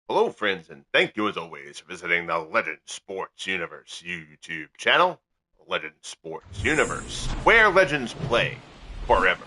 Hello, friends, and thank you as always for visiting the Legend Sports Universe YouTube channel. Legend Sports Universe, where legends play forever.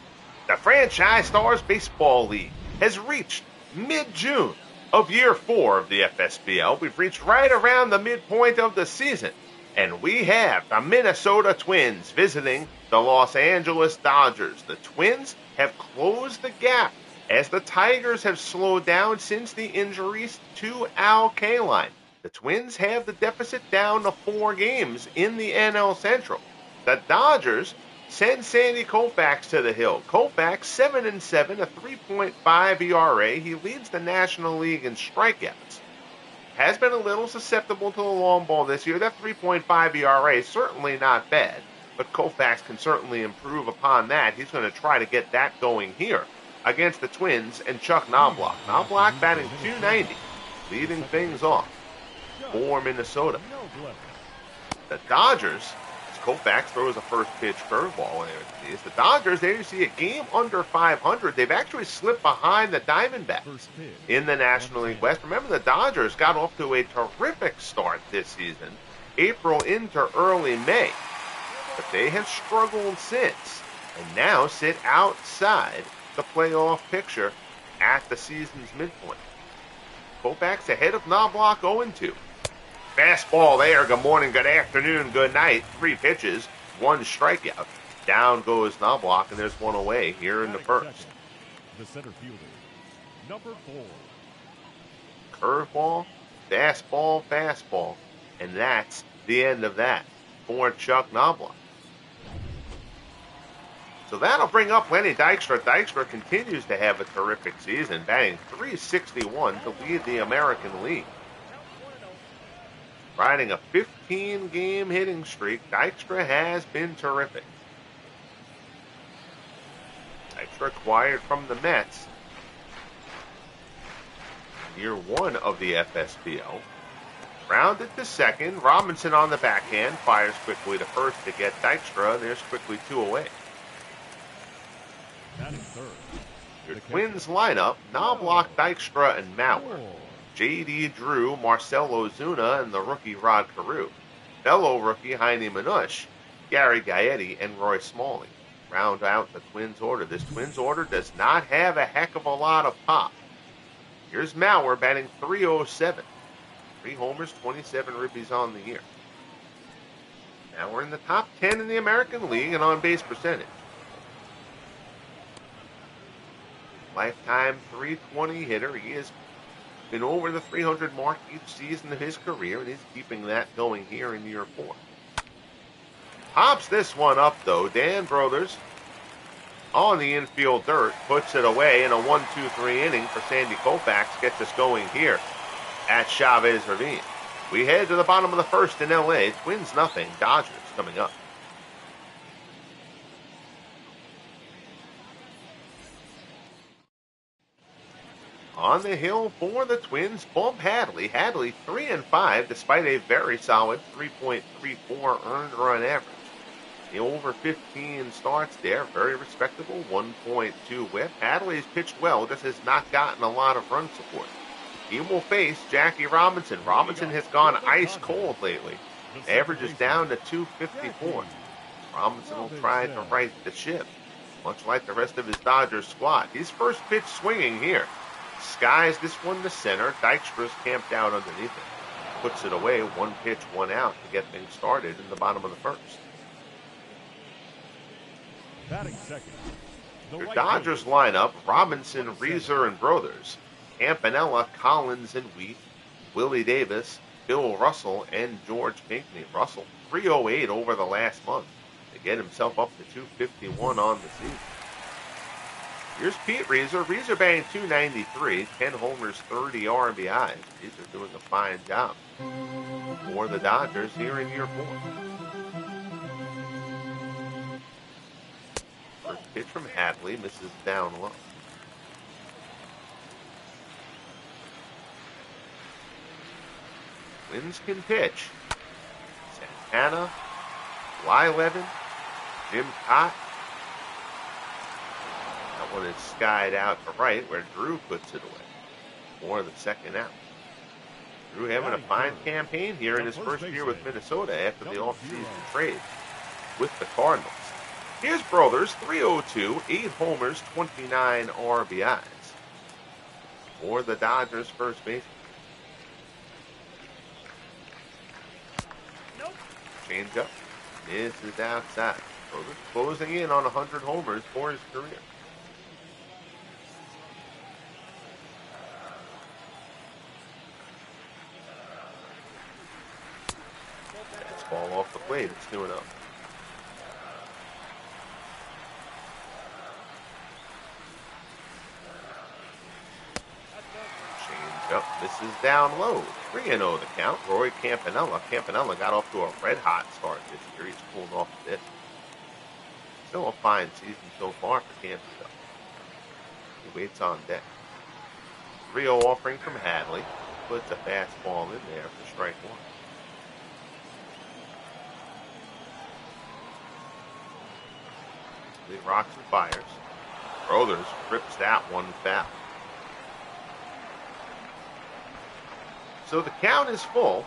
The Franchise Stars Baseball League has reached mid-June of year 4 of the FSBL. We've reached right around the midpoint of the season, and we have the Minnesota Twins visiting the Los Angeles Dodgers. The Twins have closed the gap as the Tigers have slowed down since the injuries to Al Kaline. The Twins have the deficit down to 4 games in the NL Central. The Dodgers send Sandy Koufax to the hill. Koufax 7-7, a 3.5 ERA. He leads the National League in strikeouts. Has been a little susceptible to the long ball this year. That 3.5 ERA is certainly not bad, but Koufax can certainly improve upon that. He's going to try to get that going here against the Twins and Chuck Knobloch. Knobloch batting .290, leading things off for Minnesota. The Dodgers, as Koufax throws a first pitch curveball, the Dodgers, there you see a game under 500. They've actually slipped behind the Diamondbacks in the National League West. Remember, the Dodgers got off to a terrific start this season, April into early May, but they have struggled since and now sit outside the playoff picture at the season's midpoint. Koufax ahead of Knobloch 0-2. Fastball there. Good morning, good afternoon, good night. 3 pitches, 1 strikeout. Down goes Knobloch, and there's 1 away here in the first. The center fielder, number 4. Curveball, fastball, and that's the end of that for Chuck Knobloch. So that'll bring up Lenny Dykstra. Dykstra continues to have a terrific season, batting .361 to lead the American League. Riding a 15-game hitting streak, Dykstra has been terrific. Dykstra acquired from the Mets. Year 1 of the FSBL. Rounded to second. Robinson on the backhand. Fires quickly to first to get Dykstra. And there's quickly 2 away. Your Twins lineup, Knobloch, Dykstra, and Mauer. J.D. Drew, Marcell Ozuna, and the rookie Rod Carew. Fellow rookie Heine Manush, Gary Gaetti, and Roy Smalley. Round out the Twins order. This Twins order does not have a heck of a lot of pop. Here's Mauer batting .307. 3 homers, 27 ribbies on the year. Mauer in the top 10 in the American League and on base percentage. Lifetime .320 hitter. He has been over the 300 mark each season of his career, and he's keeping that going here in year 4. Pops this one up, though. Dan Brothers on the infield dirt, puts it away in a 1-2-3 inning for Sandy Koufax. Gets us going here at Chavez Ravine. We head to the bottom of the first in L.A. Twins nothing, Dodgers coming up. On the hill for the Twins, bump Hadley. Hadley 3-5 despite a very solid 3.34 earned run average. The over 15 starts there, very respectable, 1.2 whip. Hadley's pitched well, just has not gotten a lot of run support. He will face Jackie Robinson. Robinson has gone ice cold lately. Average is down to 254. Robinson will try to right the ship, much like the rest of his Dodgers squad. His first pitch swinging here. Skies this one to center. Dykstra's camped out underneath it. Puts it away, 1 pitch, 1 out to get things started in the bottom of the first. Batting second. Your Dodgers lineup, Robinson, Reeser, and Brothers. Campanella, Collins, and Wheat. Willie Davis, Bill Russell, and George Pinckney. Russell, 308 over the last month to get himself up to 251 on the season. Here's Pete Reeser. Reeser batting .293, 10 homers, 30 RBIs. Reeser doing a fine job for the Dodgers here in year 4. First pitch from Hadley, misses down low. Twins can pitch. Santana, Levin, Jim Cott. That one is skied out to right where Drew puts it away for the second out. Carew having a fine campaign here in his first year with Minnesota after the offseason trade with the Cardinals. His brothers, 302, 8 homers, 29 RBIs for the Dodgers first baseman. Change up, misses outside. Brothers closing in on 100 homers for his career. Ball off the plate. It's 2-0. Change up. This is down low. 3-0 the count. Roy Campanella. Campanella got off to a red-hot start this year. He's pulled off a bit. Still a fine season so far for Campanella. He waits on deck. 3-0 offering from Hadley. Puts a fastball in there for strike one. He rocks and fires. Brothers rips that one foul. So the count is full.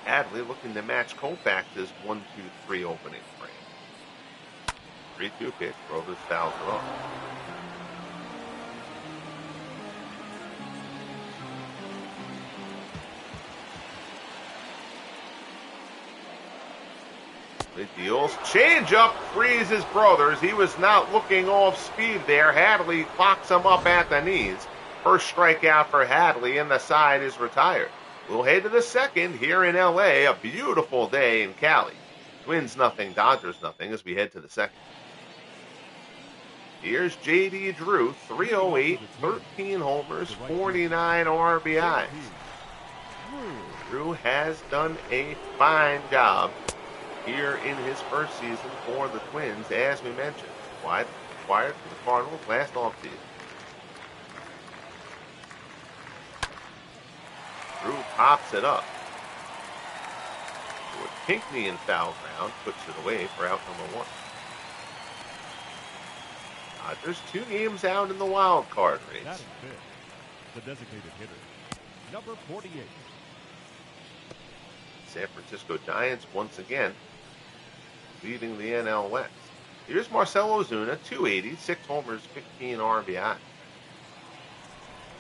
Hadley looking to match Koufax's 1-2-3 opening frame. 3-2 pitch. Brothers fouls it off. It deals. Change up freezes Brothers. He was not looking off speed there. Hadley clocks him up at the knees. First strikeout for Hadley, and the side is retired. We'll head to the second here in LA. A beautiful day in Cali. Twins nothing, Dodgers nothing as we head to the second. Here's J.D. Drew, 308, 13 homers, 49 RBIs. Drew has done a fine job here in his first season for the Twins, as we mentioned. Acquired for the Cardinals last offseason. Drew pops it up. With Pinckney in foul ground, puts it away for out number one. Dodgers 2 games out in the wild card race. That is the designated hitter, number 48. San Francisco Giants once again leading the NL West. Here's Marcell Ozuna, 280, 6 homers, 15 RBI.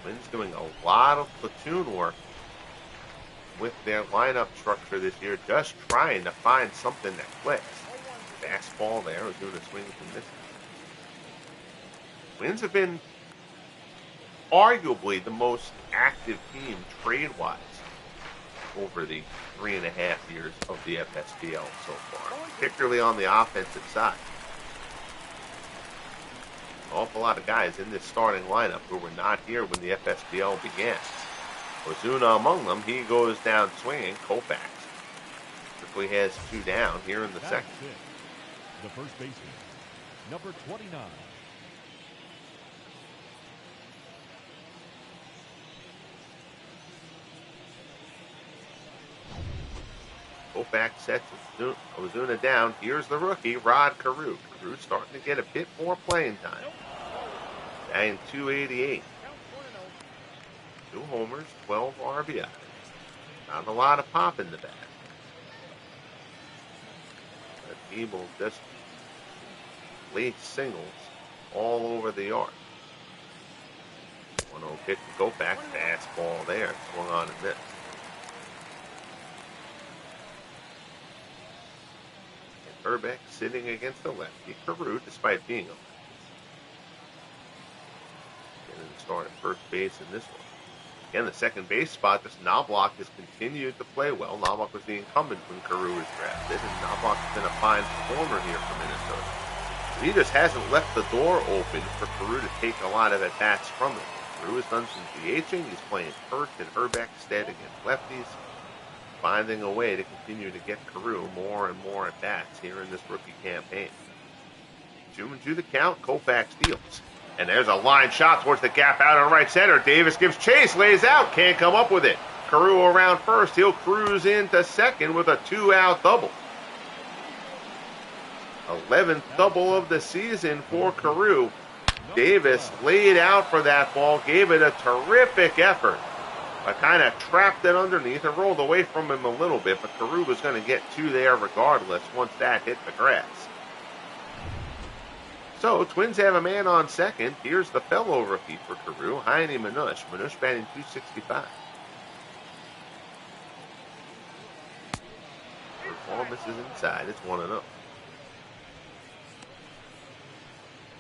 Twins doing a lot of platoon work with their lineup structure this year, just trying to find something that clicks. Fastball there, Ozuna swings and misses. Twins have been arguably the most active team trade-wise over the 3.5 years of the FSBL so far, particularly on the offensive side. An awful lot of guys in this starting lineup who were not here when the FSBL began. Ozuna among them. He goes down swinging. Koufax quickly has 2 down here in the second. The first baseman, number 29. Koufax sets Ozuna down. Here's the rookie, Rod Carew. Carew starting to get a bit more playing time. Batting .288. 2 homers, 12 RBI. Not a lot of pop in the bat. But he will just lay singles all over the yard. 1-0 pitch to Koufax. Fastball there. Swung on and missed. Herbeck sitting against the lefty. Carew, despite being a lefty. Getting the start at first base in this one. Again, the second base spot, this Knobloch has continued to play well. Knobloch was the incumbent when Carew was drafted, and Knobloch has been a fine performer here for Minnesota. He just hasn't left the door open for Carew to take a lot of at-bats from him. Carew has done some DHing. He's playing first in Herbeck's stead against lefties, finding a way to continue to get Carew more and more at-bats here in this rookie campaign. 2-2 the count. Koufax deals. And there's a line shot towards the gap out in right center. Davis gives chase, lays out, can't come up with it. Carew around first. He'll cruise into second with a 2-out double. 11th double of the season for Carew. Davis laid out for that ball, gave it a terrific effort. I kind of trapped it underneath and rolled away from him a little bit, but Carew was going to get two there regardless once that hit the grass. So, Twins have a man on second. Here's the fellow rookie for Carew, Heine Minush. Minush batting .265. Ball misses inside. It's 1-0.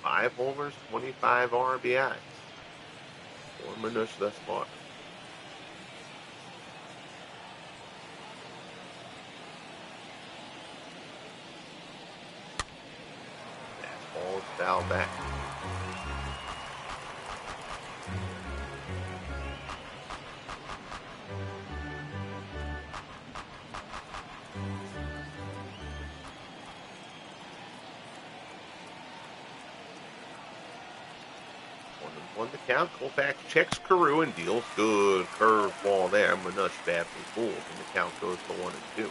5 homers, 25 RBIs for Minush thus far. Fastball is fouled back. On the count, Koufax checks Carew and deals. Good curveball there. Minush badly fooled, and the count goes to 1-2.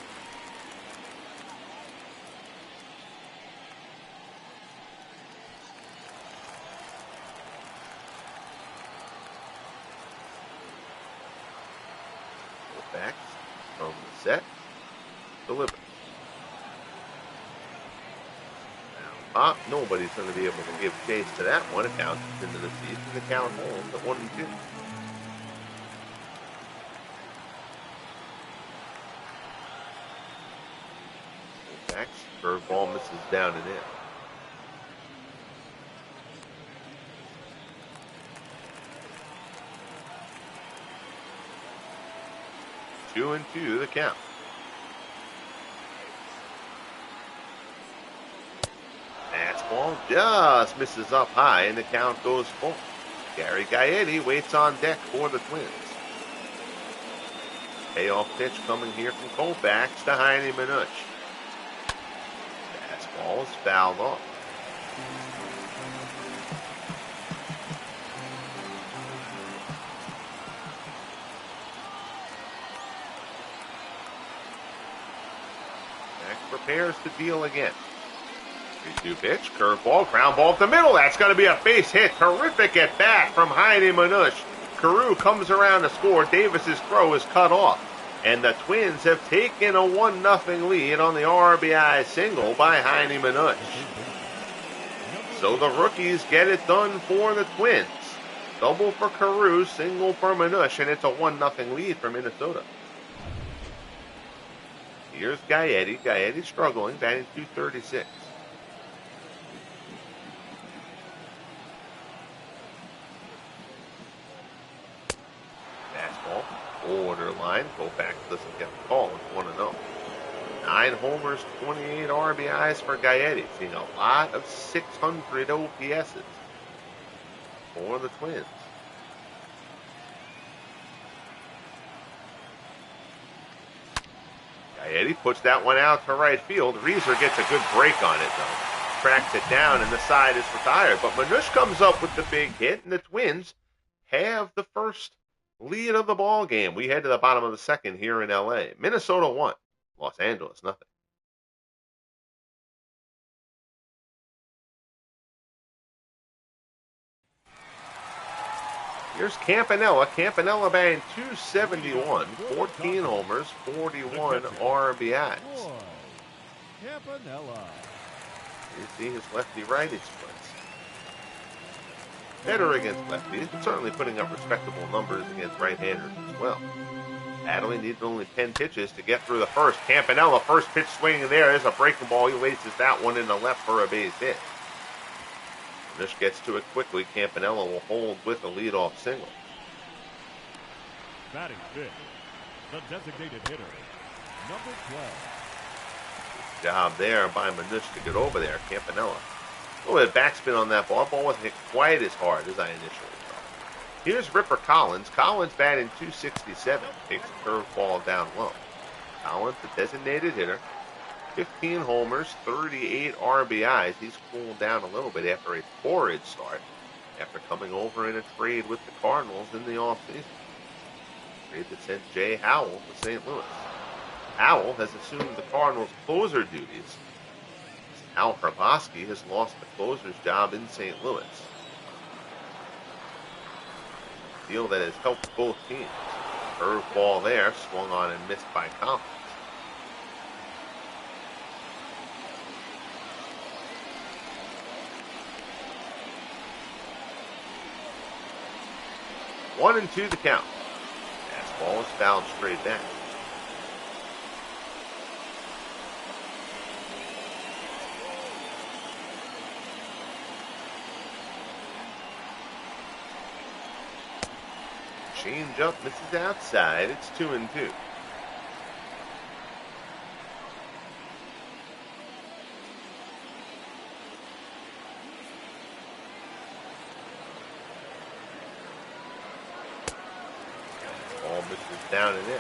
Koufax from the set, delivers. Nobody's going to be able to give chase to that one. It counts into the season. The count holds at 1-2. Koufax, curveball misses down and in. 2-2 the count. Fastball just misses up high, and the count goes full. Gary Gaetti waits on deck for the Twins. Payoff pitch coming here from Koufax to Heine Minush. Fastball is fouled off. Max prepares to deal again. 3-2 pitch, curveball, ground ball up the middle. That's going to be a base hit. Terrific at bat from Heine Minush. Carew comes around to score. Davis's throw is cut off. And the Twins have taken a 1-0 lead on the RBI single by Heine Minush. So the rookies get it done for the Twins. Double for Carew, single for Minush, and it's a 1-0 lead for Minnesota. Here's Gaetti. Gaetti struggling, batting .236. Borderline. Koufax doesn't get the call. It's 1-0. 9 homers, 28 RBIs for Gaetti. Seeing a lot of 600 OPSs for the Twins. Gaetti puts that one out to right field. Reeser gets a good break on it, though. Tracks it down, and the side is retired. But Minush comes up with the big hit, and the Twins have the first lead of the ball game. We head to the bottom of the second here in L.A. Minnesota 1, Los Angeles 0. Here's Campanella. Campanella batting .271, 14 homers, 41 RBIs. Campanella. You see his lefty-righty splits. Better against lefties, but certainly putting up respectable numbers against right-handers as well. Hadley needed only 10 pitches to get through the first. Campanella, first pitch swinging there. There's a breaking ball. He laces that one in the left for a base hit. Minush gets to it quickly. Campanella will hold with a leadoff single. Batting fifth, the designated hitter, number 12. Good job there by Minush to get over there. Campanella. A little bit of backspin on that ball. That ball wasn't hit quite as hard as I initially thought. Here's Ripper Collins. Collins batting .267. Takes a curveball down low. Collins, the designated hitter. 15 homers, 38 RBIs. He's cooled down a little bit after a torrid start after coming over in a trade with the Cardinals in the offseason. Trade that sent Jay Howell to St. Louis. Howell has assumed the Cardinals' closer duties. Al Hrabosky has lost the closer's job in St. Louis. A deal that has helped both teams. Curveball there, swung on and missed by Koufax. One and two the count. Fastball is fouled straight back. Change up, misses outside. It's 2-2. Ball misses down and in.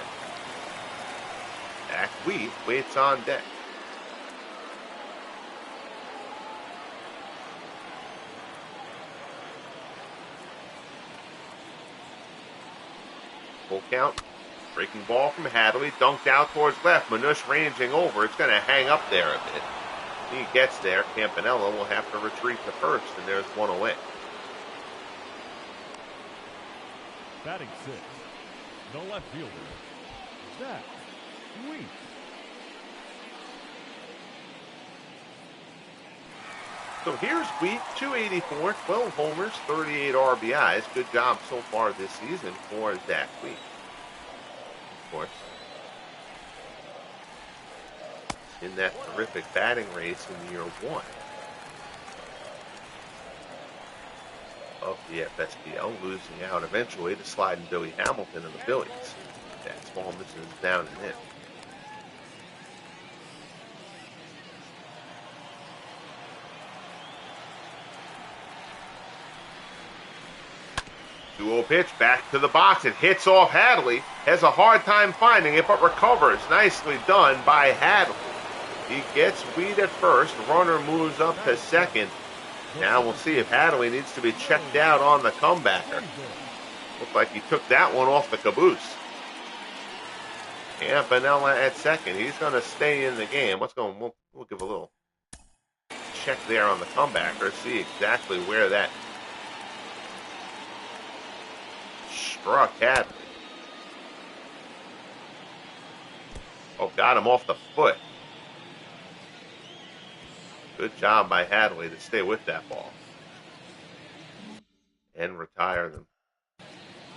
Back Wheat waits on deck. Full count. Breaking ball from Hadley. Dunked out towards left. Manush ranging over. It's going to hang up there a bit. He gets there. Campanella will have to retreat to first, and there's one away. Batting six, the left fielder, Zach Wheat. So here's Wheat, 284, 12 homers, 38 RBIs. Good job so far this season for Zach Wheat. Of course, in that terrific batting race in year one of the FSBL, losing out eventually to sliding Billy Hamilton and the Phillies. That small misses down and in. 2-0 pitch back to the box. It hits off Hadley. Has a hard time finding it, but recovers. Nicely done by Hadley. He gets Wheat at first. Runner moves up to second. Now we'll see if Hadley needs to be checked out on the comebacker. Looked like he took that one off the caboose. Campanella at second. He's going to stay in the game. We'll give a little check there on the comebacker. See exactly where that struck Hadley. Oh, got him off the foot. Good job by Hadley to stay with that ball and retire them.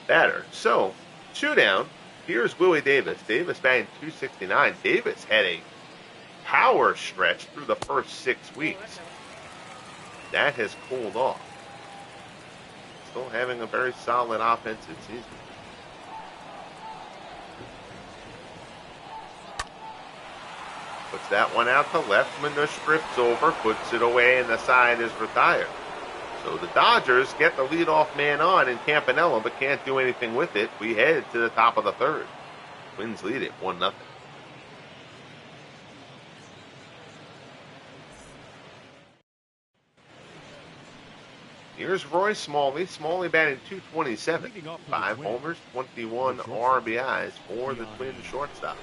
Batter. So, 2 down. Here's Willie Davis. Davis batting .269. Davis had a power stretch through the first 6 weeks. That has cooled off. Still having a very solid offensive season. Puts that one out to left. Manush drifts over, puts it away, and the side is retired. So the Dodgers get the leadoff man on in Campanella, but can't do anything with it. We head to the top of the third. Twins lead it 1-0. Here's Roy Smalley. Smalley batting .227. 5 homers, 21 RBIs for the Twins shortstop.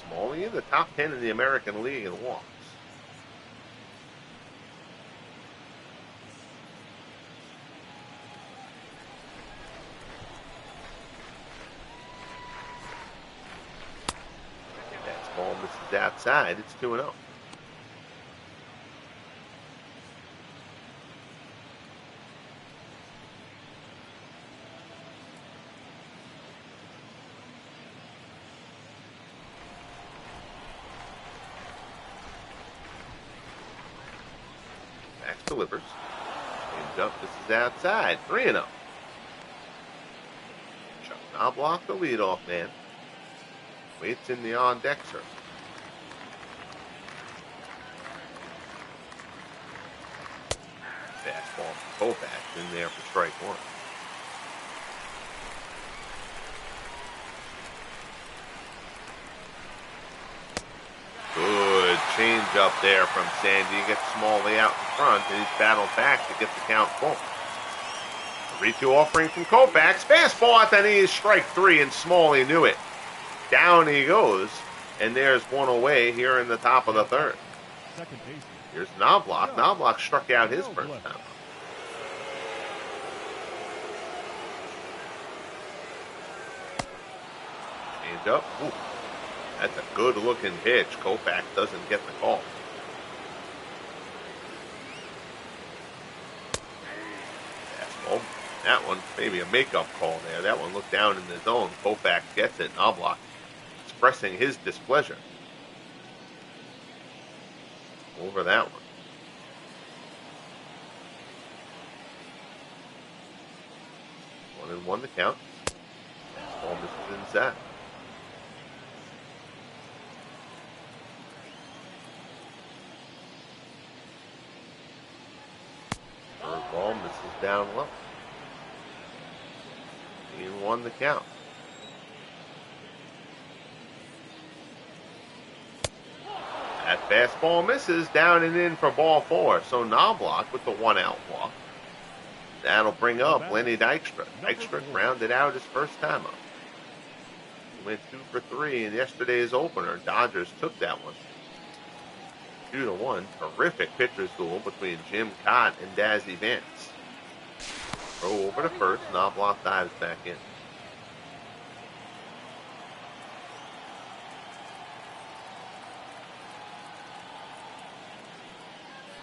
Smalley in the top 10 in the American League in walks. That ball misses outside. It's 2-0. Delivers. Change up. This is outside. 3-0. Chuck Knobloch, the leadoff man. Waits in the on-deck circle. Fastball from Koufax in there for strike one. Good change up there from Sandy. Gets Smalley out in front, and he's battled back to get the count full. 3-2 offering from Koufax. Fastball at the knees, strike 3, and Smalley knew it. Down he goes, and there's one away here in the top of the third. second baseman. Here's Knobloch. Knobloch struck out his first time up. Change up. Ooh, that's a good-looking pitch. Koufax doesn't get the call. Fastball. That one, maybe a makeup call there. That one looked down in the zone. Koufax gets it. Knobloch expressing his displeasure over that one. 1-1 the count. Ball misses inside. Ball misses down low. 1 the count. That fastball misses down and in for ball 4. So Knobloch with the 1-out walk. That'll bring up Lenny Dykstra. Dykstra grounded out his first time up. He went 2 for 3 in yesterday's opener. Dodgers took that one 2-1. Terrific pitcher's duel between Jim Cott and Dazzy Vance. Throw over to first. Knobloch dives back in.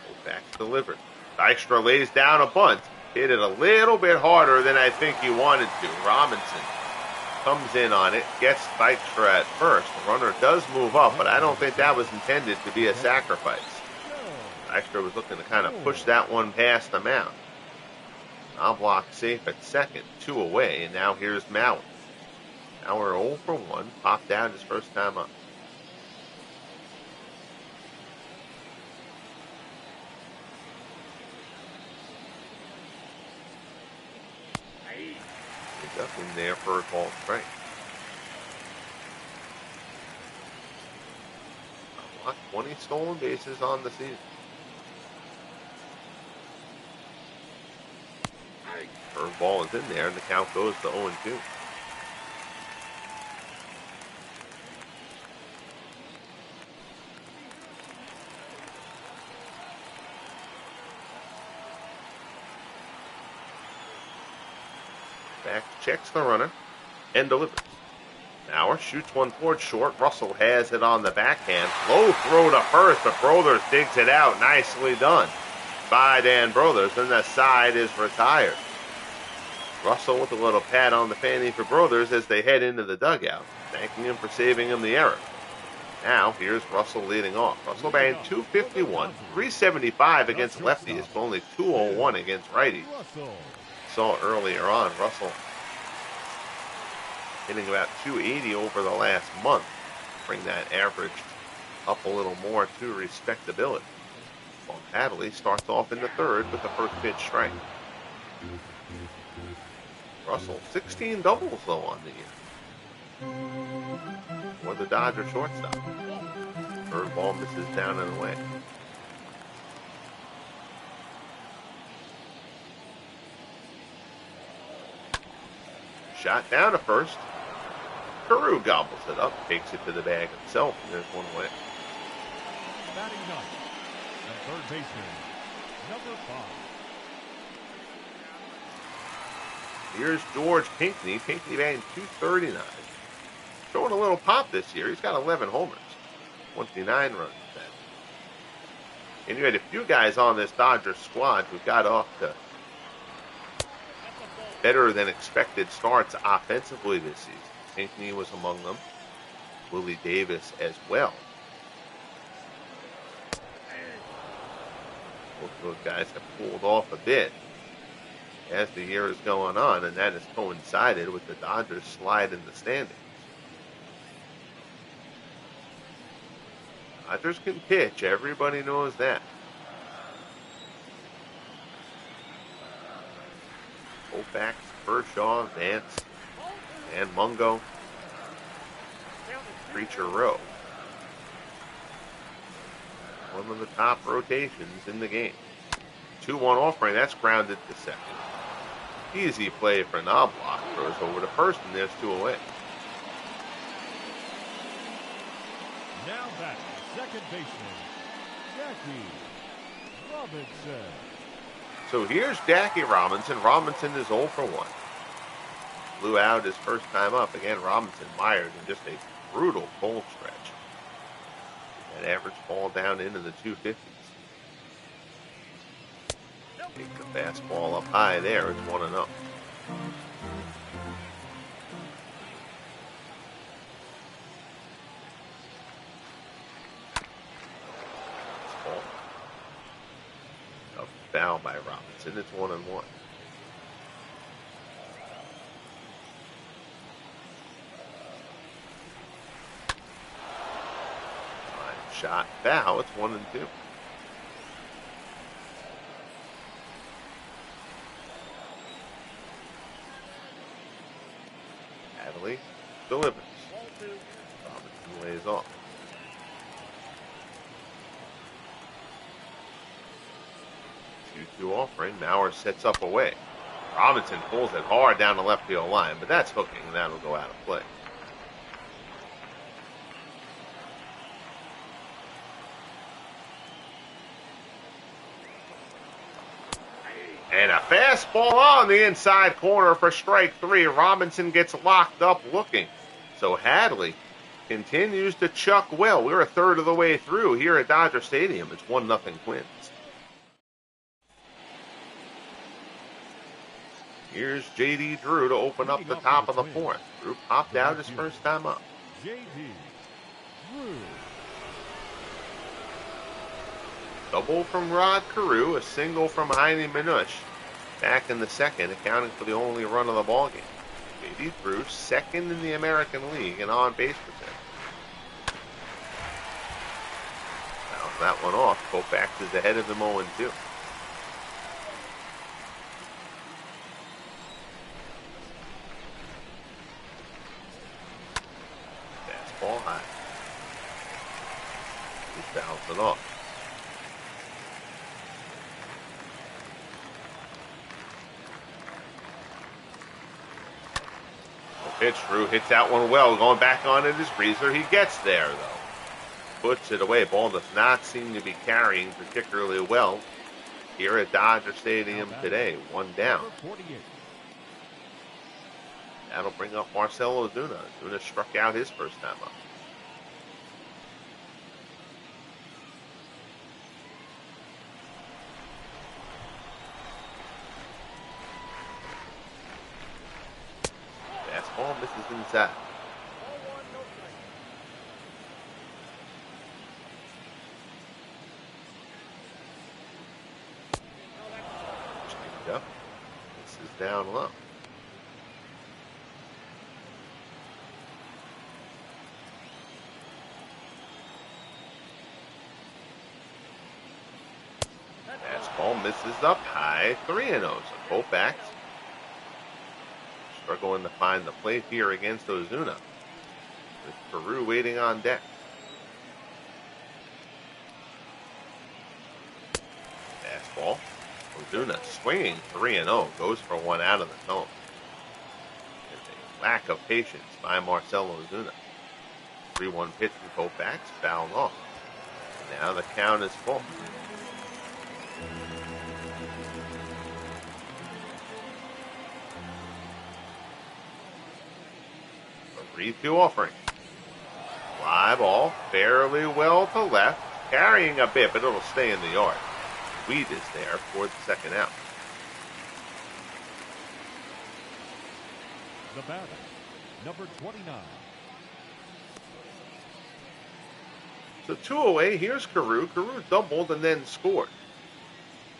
Koufax delivered. Dykstra lays down a bunt. Hit it a little bit harder than I think he wanted to. Robinson comes in on it, gets Dykstra at first. The runner does move up, but I don't think that was intended to be a sacrifice. Dykstra was looking to kind of push that one past the mound. Knobloch safe at second, 2 away, and now here's Maui. Now we're 0 for 1, popped out his first time up. He's up in there for a called strike. Knobloch, 20 stolen bases on the season. Curveball is in there, and the count goes to 0-2. Back checks the runner and delivers. Bauer shoots one towards short. Russell has it on the backhand. Low throw to first, but Brothers digs it out. Nicely done by Dan Brothers, and the side is retired. Russell with a little pat on the fanny for Brothers as they head into the dugout, thanking him for saving him the error. Now, here's Russell leading off. Russell batting .251, .375 against lefties, but only .201 against righties. Saw earlier on, Russell hitting about .280 over the last month. Bring that average up a little more to respectability. Well, Hadley starts off in the third with the first pitch strike. Russell, 16 doubles, though, on the year. For the Dodger shortstop. Third ball misses down and away. Shot down to first. Carew gobbles it up, takes it to the bag himself, and there's one away. Batting ninth, the third baseman, number 5. Here's George Pinckney. Pinckney batting .239. Showing a little pop this year. He's got 11 homers, 29 runs. And you had a few guys on this Dodgers squad who got off to better than expected starts offensively this season. Pinckney was among them. Willie Davis as well. Both those guys have pulled off a bit as the year is going on, and that has coincided with the Dodgers slide in the standings. Dodgers can pitch. Everybody knows that. Koufax, Kershaw, Vance, and Mungo. Preacher Row. One of the top rotations in the game. 2-1 offering. That's grounded to second. Easy play for Knobloch. Throws over to first, and there's 2 away. Now back, second baseman, Jackie Robinson. So here's Jackie Robinson. Robinson is 0 for 1. Blew out his first time up. Again, Robinson mired in just a brutal cold stretch. That average ball down into the 250s. Take the fastball up high there. It's 1-0. A foul by Robinson. It's 1-1. Shot foul. It's 1-2. Hadley delivers. Robinson lays off. Two offering. Mauer sets up away. Robinson pulls it hard down the left field line, but that's hooking, and that'll go out of play. And a fastball on the inside corner for strike 3. Robinson gets locked up looking. So Hadley continues to chuck well. We're a third of the way through here at Dodger Stadium. It's 1-0 Twins. Here's J.D. Drew to open up the top of the 4th. Drew popped out his first time up. J.D. Drew. Double from Rod Carew, a single from Heine Minush. Back in the 2nd, accounting for the only run of the ballgame. J.D. Drew, 2nd in the American League in on-base percentage. Bounce that one off. Koufax is ahead of him 0-2. Fastball high. He's bouncing off. Pitch. Drew hits that one well. Going back on it is Breezer. He gets there, though. Puts it away. Ball does not seem to be carrying particularly well here at Dodger Stadium today. 1 down. That'll bring up Marcell Ozuna. Ozuna struck out his first time up. Fastball misses inside. Yep. This is down low. Fastball misses up high. 3-0. So Koufax struggling to find the plate here against Ozuna, with Carew waiting on deck. Fastball. Ozuna swinging 3-0. Goes for one out of the zone. It's a lack of patience by Marcell Ozuna. 3-1 pitch from Koufax. Fouled off. Now the count is full. A 3-2 offering. Fly ball fairly well to left. Carrying a bit, but it'll stay in the yard. Weed is there for the second out. The batter, number 29. So 2 away. Here's Carew. Carew doubled and then scored.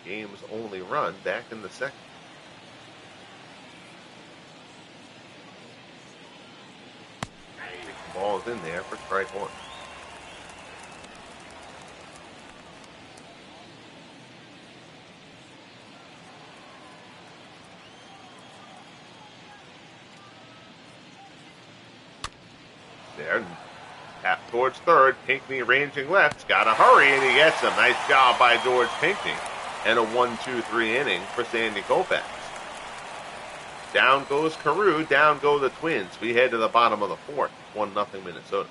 Game's only run back in the second. Ball's in there for strike 1. There, tap towards third. Pinckney ranging left. Got to hurry, and he gets him. Nice job by George Pinckney. And a 1-2-3 inning for Sandy Koufax. Down goes Carew. Down go the Twins. We head to the bottom of the 4th. 1-0 Minnesota.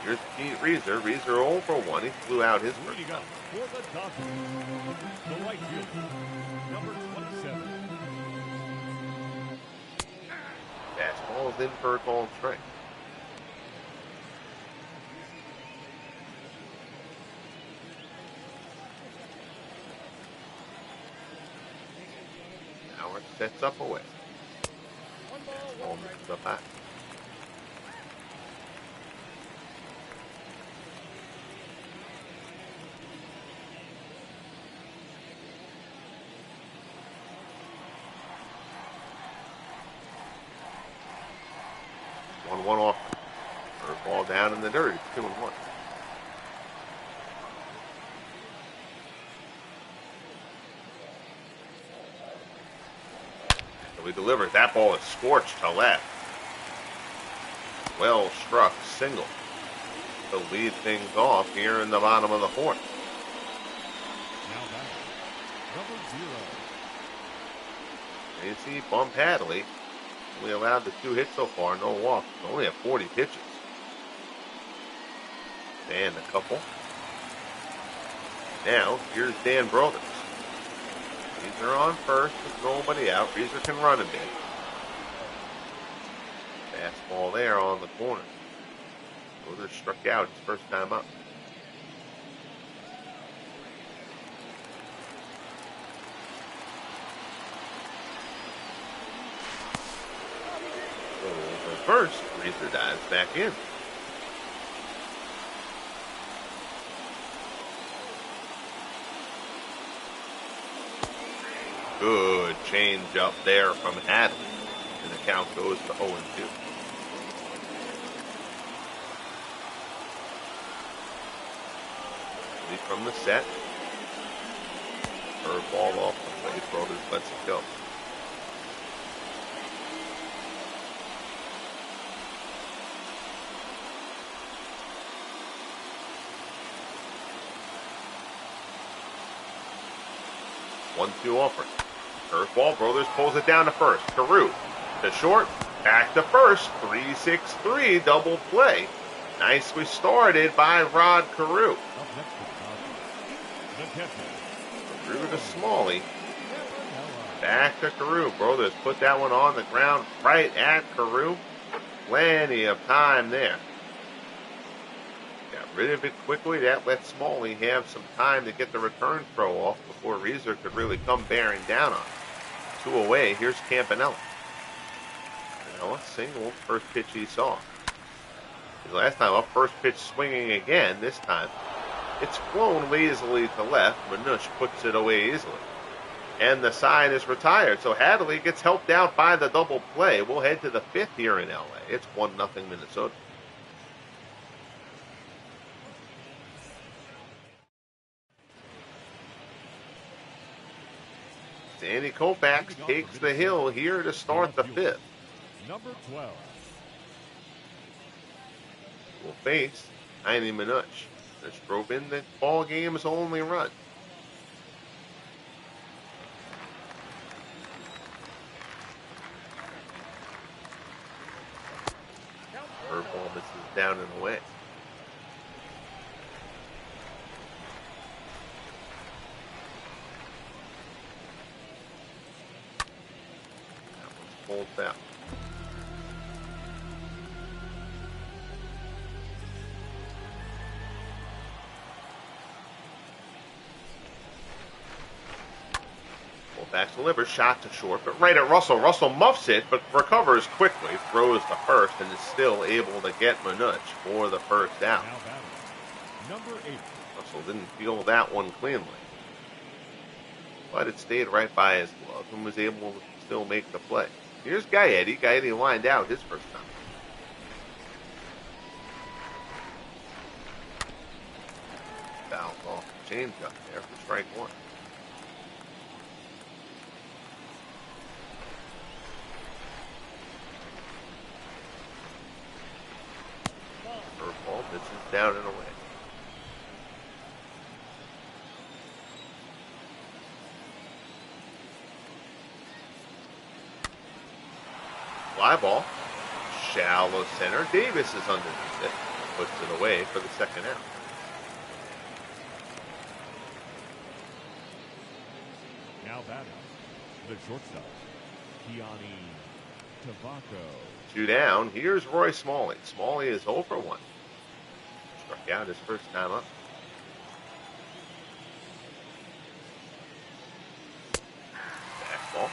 Here's Pete Reeser. Reeser 0 for 1. He flew out his first Leading up time. for the Dodgers, the right fielder, number 27. Fastball is in for a called strike. Howard sets up away. Fastball moves up high. One off. First ball down in the dirt. It's 2-1. So he delivers. That ball is scorched to left. Well struck single to lead things off here in the bottom of the fourth. Now back, number 0. And you see bump Hadley. Only allowed the 2 hits so far, no walks. Only have 40 pitches. Dan a couple. Now, here's Dan Brothers. These are on first with nobody out. Reeser can run a bit. Fastball there on the corner. Brothers struck out his first time up. First, Reeser dives back in. Good change up there from Hadley. And the count goes to 0-2. Lead from the set. Curveball off the plate. Brothers lets it go. One-two offer. Curveball. Brothers pulls it down to first. Carew to short. Back to first. 3-6-3 double play. Nicely started by Rod Carew. Up next to the catcher. Carew to Smalley. Back to Carew. Brothers put that one on the ground right at Carew. Plenty of time there. Got rid of it quickly. That let Smalley have some time to get the return throw off before Reeser could really come bearing down on it. 2 away. Here's Campanella. Campanella single. First pitch he saw. His last time up, first pitch swinging again. This time it's flown lazily to left. Manush puts it away easily. And the side is retired. So Hadley gets helped out by the double play. We'll head to the 5th here in LA. It's 1-0 Minnesota. Sandy Koufax takes the hill here to start the 5th. Number 12. Will face Heine Manush. This drove in the ball game's only run. Curveball misses down and away. That one's pulled out. Koufax delivers, shot to short, but right at Russell. Russell muffs it, but recovers quickly, throws to first, and is still able to get Manush for the first out. Now batting, number 8. Russell didn't feel that one cleanly, but it stayed right by his glove and was able to still make the play. Here's Gaetti. Gaetti lined out his first time. Fouls off the changeup there for strike one. Curveball misses down and away. Fly ball. Shallow center. Davis is underneath it. Puts it away for the second out. Now batting, the shortstop, Keani Tobacco. 2 down. Here's Roy Smalley. Smalley is 0 for 1. Struck out his first time up. Fastball.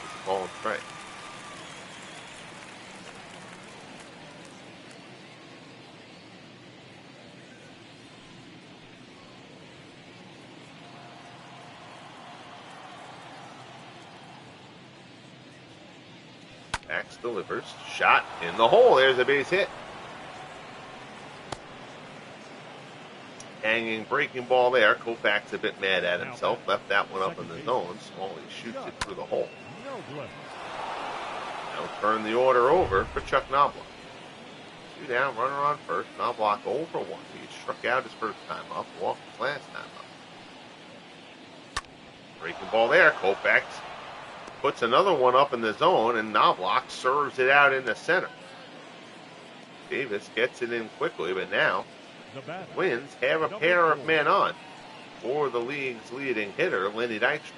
It's a ball and strike. Max delivers. Shot in the hole. There's a base hit. Hanging breaking ball there. Koufax a bit mad at himself. Left that one up in the zone. Smalley shoots it through the hole. Now turn the order over for Chuck Knobloch. 2 down, runner on first. Knobloch 0 for 1. He struck out his first time up. Walked his last time up. Breaking ball there. Koufax puts another one up in the zone, and Knobloch serves it out in the center. Davis gets it in quickly, but now the Twins have a pair of men on for the league's leading hitter, Lenny Dykstra.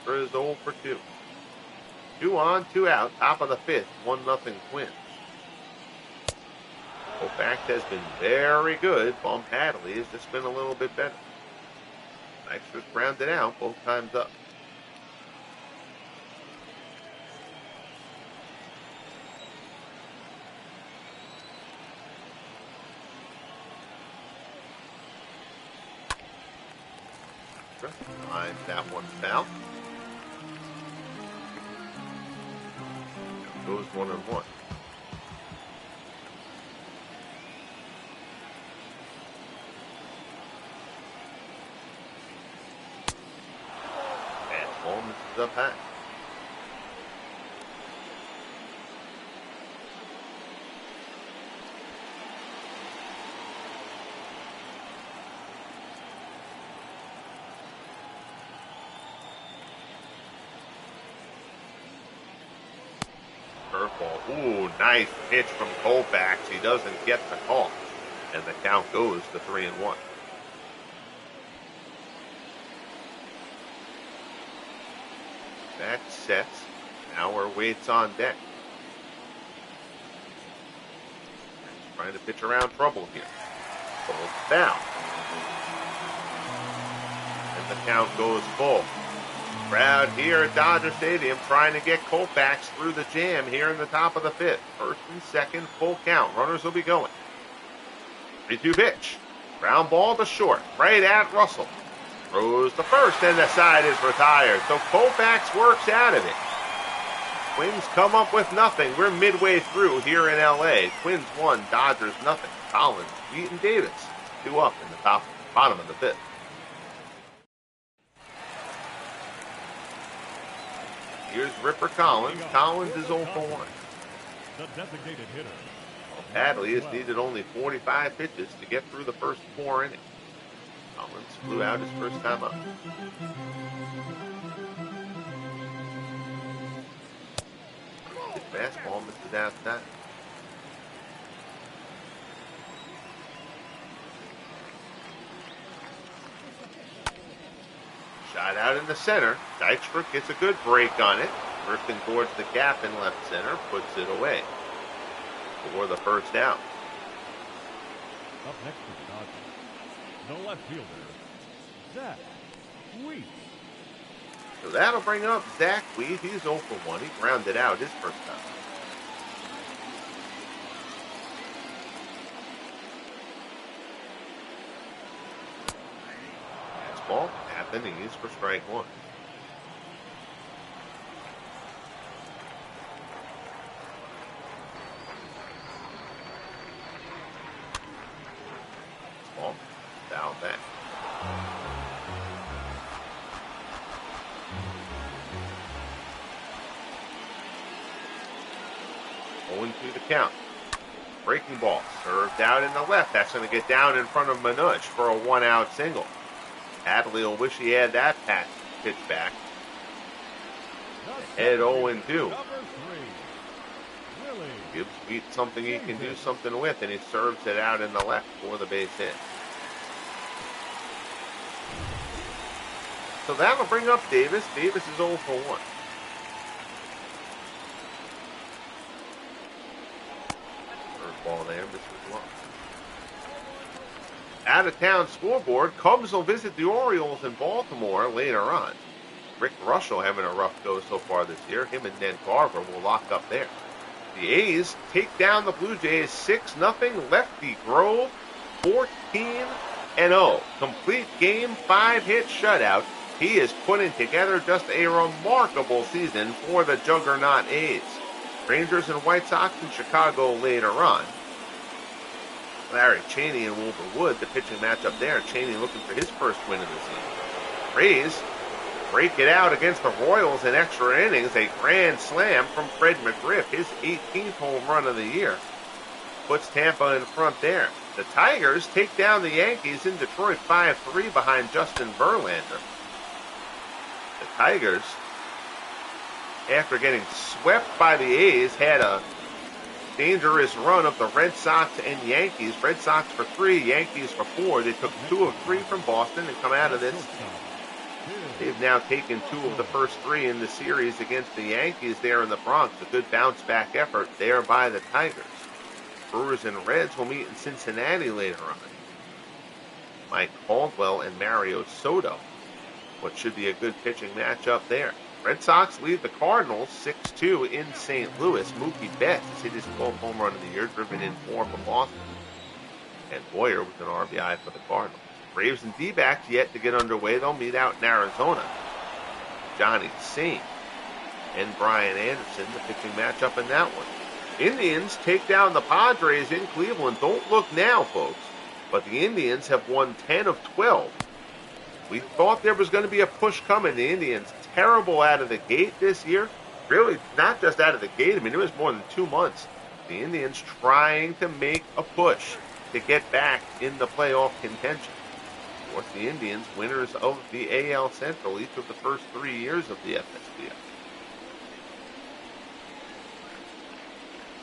Dykstra is 0 for 2. 2 on, 2 out, top of the 5th, 1-0 Twins. Koufax has been very good. Bump Hadley has just been a little bit better. Dykstra's grounded out both times up. Lines that one foul. Goes 1-1. Fastball misses up high. Curveball. Ooh, nice pitch from Koufax. He doesn't get the call. And the count goes to 3-1. Back sets. Now our waits on deck. He's trying to pitch around trouble here. Both down. And the count goes full. Crowd here at Dodger Stadium trying to get Koufax through the jam here in the top of the 5th. First and second, full count. Runners will be going. 3-2 pitch. Ground ball to short. Right at Russell. Throws to first, and the side is retired. So Koufax works out of it. Twins come up with nothing. We're midway through here in L.A. Twins 1, Dodgers nothing. Collins, Wheaton, Davis 2 up in the bottom of the 5th. Here's Ripper Collins. Collins is 0 for 1. The designated hitter. Hadley has needed only 45 pitches to get through the first 4 innings. Collins flew out his first time up. His fastball misses outside. Shot out in the center. Dykstra gets a good break on it. Drifting towards the gap in left center. Puts it away for the first out. Up next to the Dodgers, the left fielder, Zach Wheat. So that'll bring up Zach Wheat. He's 0 for 1. He grounded out his first time. Fastball at the knees for strike 1. Fastball down back. Going to the count. Breaking ball served out in the left. That's going to get down in front of Manuch for a 1-out single. Hadley will wish he had that pitch back. Head 0-2. Number 3, Willie. Gives Wheat something he can do something with, and he serves it out in the left for the base hit. So that'll bring up Davis. Davis is 0 for 1. Third ball there, misses long. Out of town scoreboard. Cubs will visit the Orioles in Baltimore later on. Rick Russell having a rough go so far this year. Him and Ned Garver will lock up there. The A's take down the Blue Jays 6-0. Lefty Grove 14-0. Complete game, 5-hit shutout. He is putting together just a remarkable season for the juggernaut A's. Rangers and White Sox in Chicago later on. Larry Cheney and Wilbur Wood, the pitching matchup there. Cheney looking for his first win of the season. Rays break it out against the Royals in extra innings. A grand slam from Fred McGriff, his 18th home run of the year. Puts Tampa in front there. The Tigers take down the Yankees in Detroit 5-3 behind Justin Verlander. The Tigers, after getting swept by the A's, had a dangerous run of the Red Sox and Yankees. Red Sox for 3, Yankees for 4. They took 2 of 3 from Boston and come out of this. They've now taken 2 of the first 3 in the series against the Yankees there in the Bronx. A good bounce-back effort there by the Tigers. Brewers and Reds will meet in Cincinnati later on. Mike Caldwell and Mario Soto. What should be a good pitching matchup there. Red Sox lead the Cardinals 6-2 in St. Louis. Mookie Betts has hit his 12th home run of the year, driven in 4 for Boston. And Boyer with an RBI for the Cardinals. Braves and D-backs yet to get underway. They'll meet out in Arizona. Johnny Saint and Brian Anderson, the pitching matchup in that one. Indians take down the Padres in Cleveland. Don't look now, folks. But the Indians have won 10 of 12. We thought there was going to be a push coming. The Indians terrible out of the gate this year. Really, not just out of the gate. I mean, it was more than 2 months. The Indians trying to make a push to get back in the playoff contention. Of course, the Indians, winners of the AL Central each of the first 3 years of the FSBL.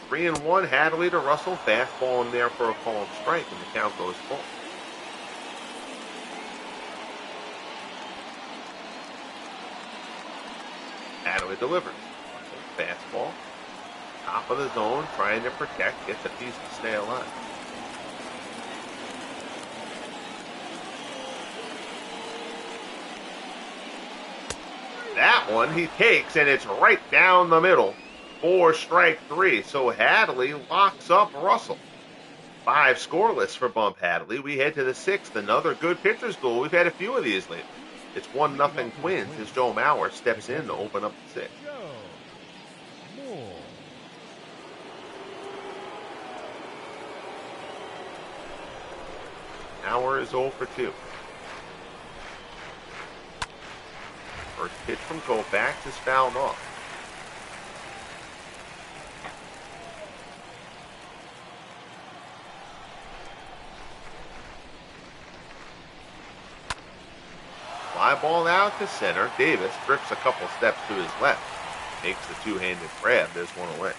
3-1, Hadley to Russell. Fastball in there for a called strike, and the count goes full. Hadley delivers. Fastball. Top of the zone, trying to protect, gets a piece to stay alive. That one he takes, and it's right down the middle for strike 3. So Hadley locks up Russell. 5 scoreless for Bump Hadley. We head to the 6th. Another good pitcher's duel. We've had a few of these lately. It's 1-0 Twins as Joe Mauer steps in to open up the 6th. Mauer is 0 for 2. First pitch from Koufax is fouled off. Fly ball out to center. Davis drifts a couple steps to his left. Makes the two-handed grab. There's one away.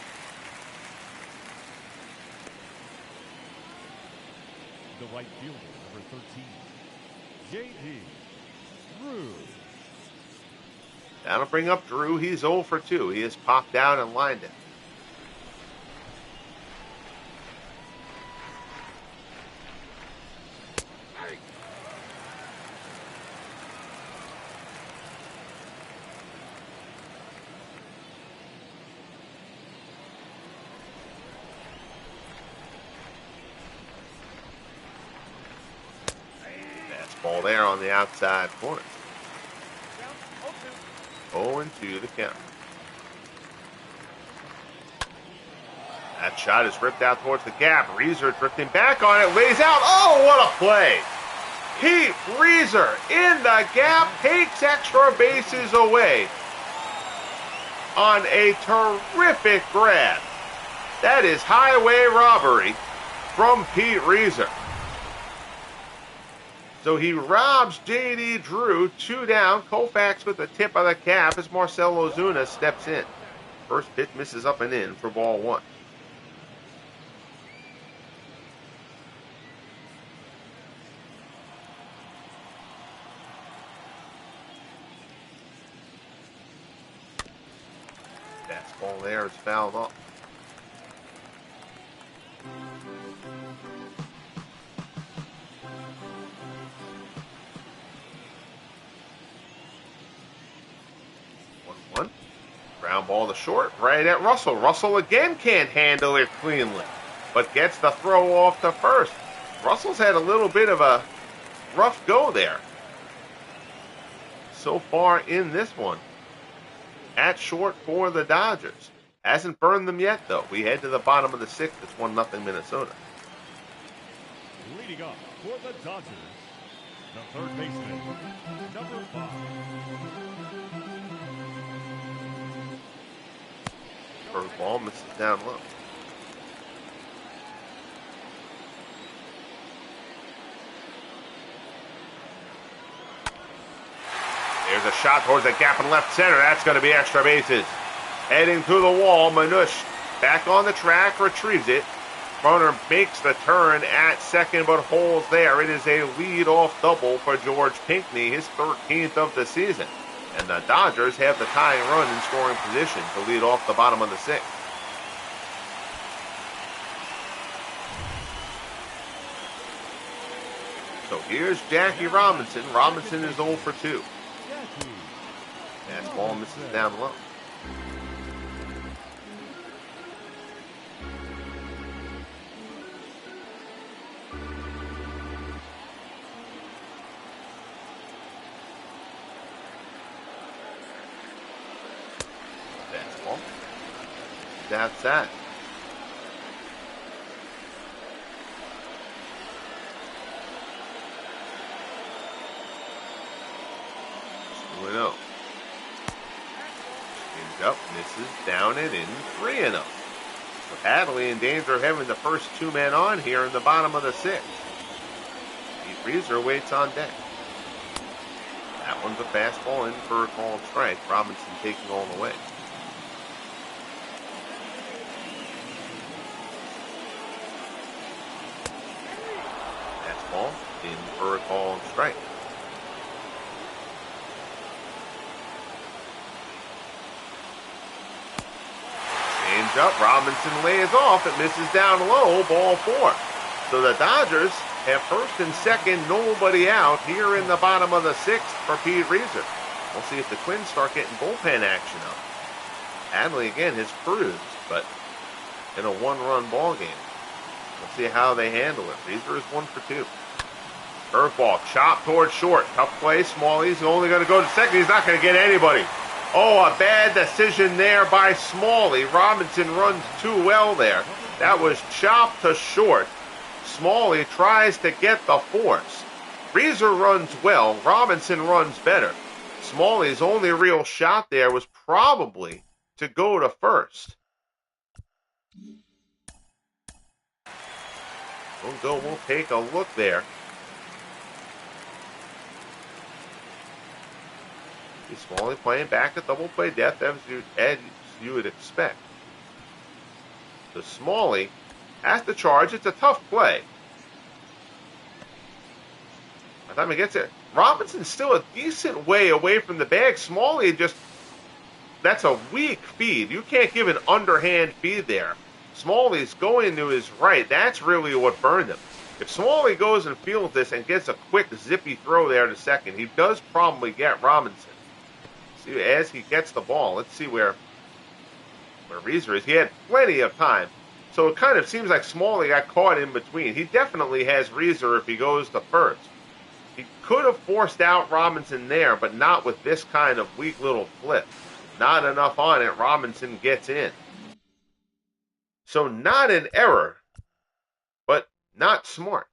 The right fielder, number 13, J.D. Drew. That'll bring up Drew. He's 0 for 2. He has popped out and lined it. Ball there on the outside corner. 0-2 the count. That shot is ripped out towards the gap. Reeser drifting back on it, lays out. Oh, what a play! Pete Reeser in the gap, takes extra bases away on a terrific grab. That is highway robbery from Pete Reeser. So he robs J.D. Drew, 2 down. Koufax with the tip of the cap as Marcell Ozuna steps in. First pitch misses up and in for ball 1. Fastball there is fouled off. Ground ball to short, right at Russell. Russell again can't handle it cleanly, but gets the throw off to first. Russell's had a little bit of a rough go there so far in this one. At short for the Dodgers. Hasn't burned them yet, though. We head to the bottom of the 6th. It's 1-0 Minnesota. Leading off for the Dodgers, the third baseman, number 5. First ball misses down low. There's a shot towards the gap in left center. That's going to be extra bases. Heading to the wall, Manush back on the track, retrieves it. Runner makes the turn at second, but holds there. It is a lead-off double for George Pinckney, his 13th of the season. And the Dodgers have the tying run in scoring position to lead off the bottom of the 6th. So here's Jackie Robinson. Robinson is 0 for 2. Fastball misses down low. Fastball. Outside. Up, misses, down and in, 3-0. So Hadley in danger of having the first 2 men on here in the bottom of the 6th. Pete Reeser waits on deck. That one's a fastball in for a called strike. Robinson taking all the way. Fastball in for a called strike. Up, Robinson lays off. It misses down low, ball 4. So the Dodgers have first and second, nobody out here in the bottom of the 6th for Pete Reeser. We'll see if the Twins start getting bullpen action up. Hadley again has cruised, but in a 1-run ball game. We'll see how they handle it. Reeser is 1 for 2. Curveball, chop towards short. Tough play, Smalley's only going to go to second. He's not going to get anybody. Oh, a bad decision there by Smalley. Robinson runs too well there. That was chopped to short. Smalley tries to get the force. Reeser runs well. Robinson runs better. Smalley's only real shot there was probably to go to first. We'll take a look there. Smalley playing back at double play depth as you would expect. So Smalley has to charge. It's a tough play. By the time he gets it, Robinson's still a decent way away from the bag. Smalley that's a weak feed. You can't give an underhand feed there. Smalley's going to his right. That's really what burned him. If Smalley goes and fields this and gets a quick zippy throw there to second, he does probably get Robinson. See, as he gets the ball, let's see where Reeser is. He had plenty of time. So it kind of seems like Smalley got caught in between. He definitely has Reeser if he goes to first. He could have forced out Robinson there, but not with this kind of weak little flip. Not enough on it. Robinson gets in. So not an error, but not smart.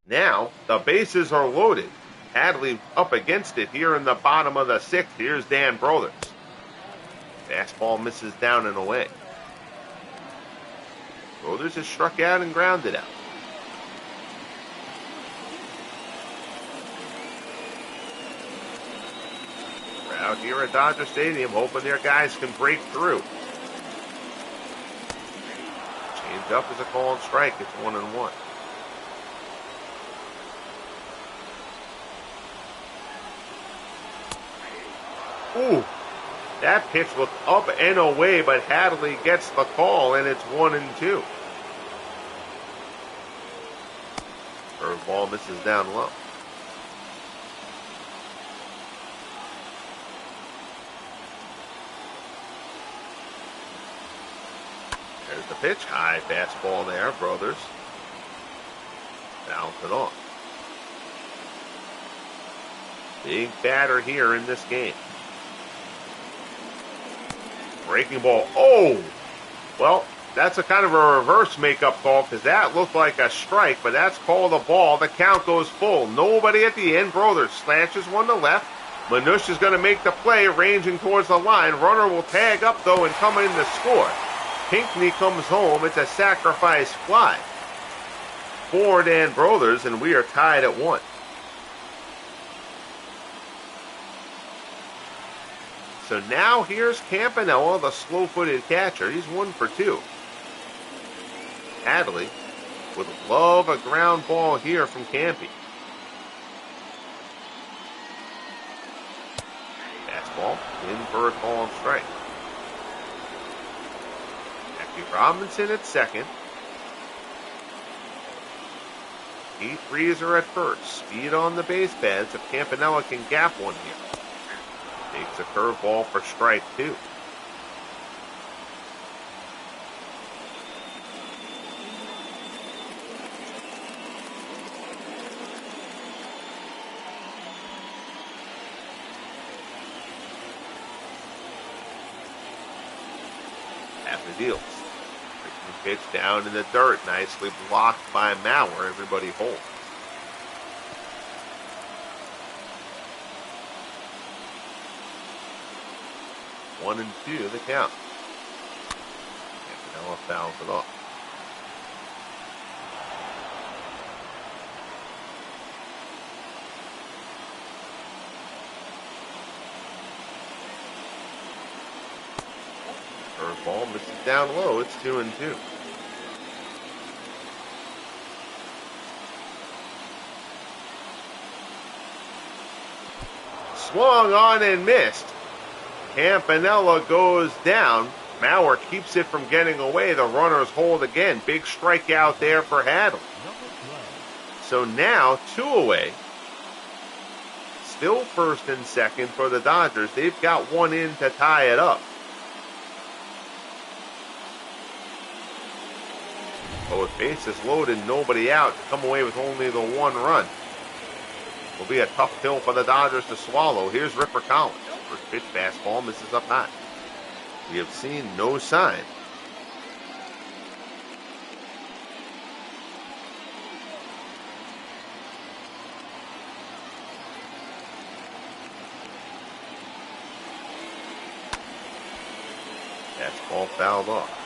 Now the bases are loaded. Hadley up against it here in the bottom of the 6th. Here's Dan Brothers. Fastball misses down and away. Brothers has struck out and grounded out. out here at Dodger Stadium, hoping their guys can break through. Change up is a call and strike. It's 1-1. Ooh, that pitch looked up and away, but Hadley gets the call, and it's 1-2. Curveball misses down low. There's the pitch. High fastball there, Brothers. Bounce it off. Big batter here in this game. Breaking ball. Oh! Well, that's a kind of a reverse makeup call because that looked like a strike, but that's called a ball. The count goes full. Nobody at the end. Brothers slashes one to left. Manush is going to make the play, ranging towards the line. Runner will tag up, though, and come in to score. Pinckney comes home. It's a sacrifice fly for Dan Brothers, and we are tied at 1. So now here's Campanella, the slow-footed catcher. He's 1 for 2. Hadley would love a ground ball here from Campy. Fastball in for a call and strike. Jackie Robinson at second. Heath Reeser at first. Speed on the base pads if Campanella can gap one here. Takes a curveball for strike 2. Half the deals. Pitch down in the dirt, nicely blocked by Mauer. Everybody holds. One and 2, the count. Campanella fouls it off. Curveball misses down low. It's 2-2. Swung on and missed. Campanella goes down. Mauer keeps it from getting away. The runners hold again. Big strikeout there for Hadley. So now 2 away. Still first and second for the Dodgers. They've got 1 in to tie it up. But with bases loaded, nobody out, to come away with only the 1 run will be a tough pill for the Dodgers to swallow. Here's Ripper Collins. First pitch fastball misses up high. We have seen no sign. Fastball fouled off.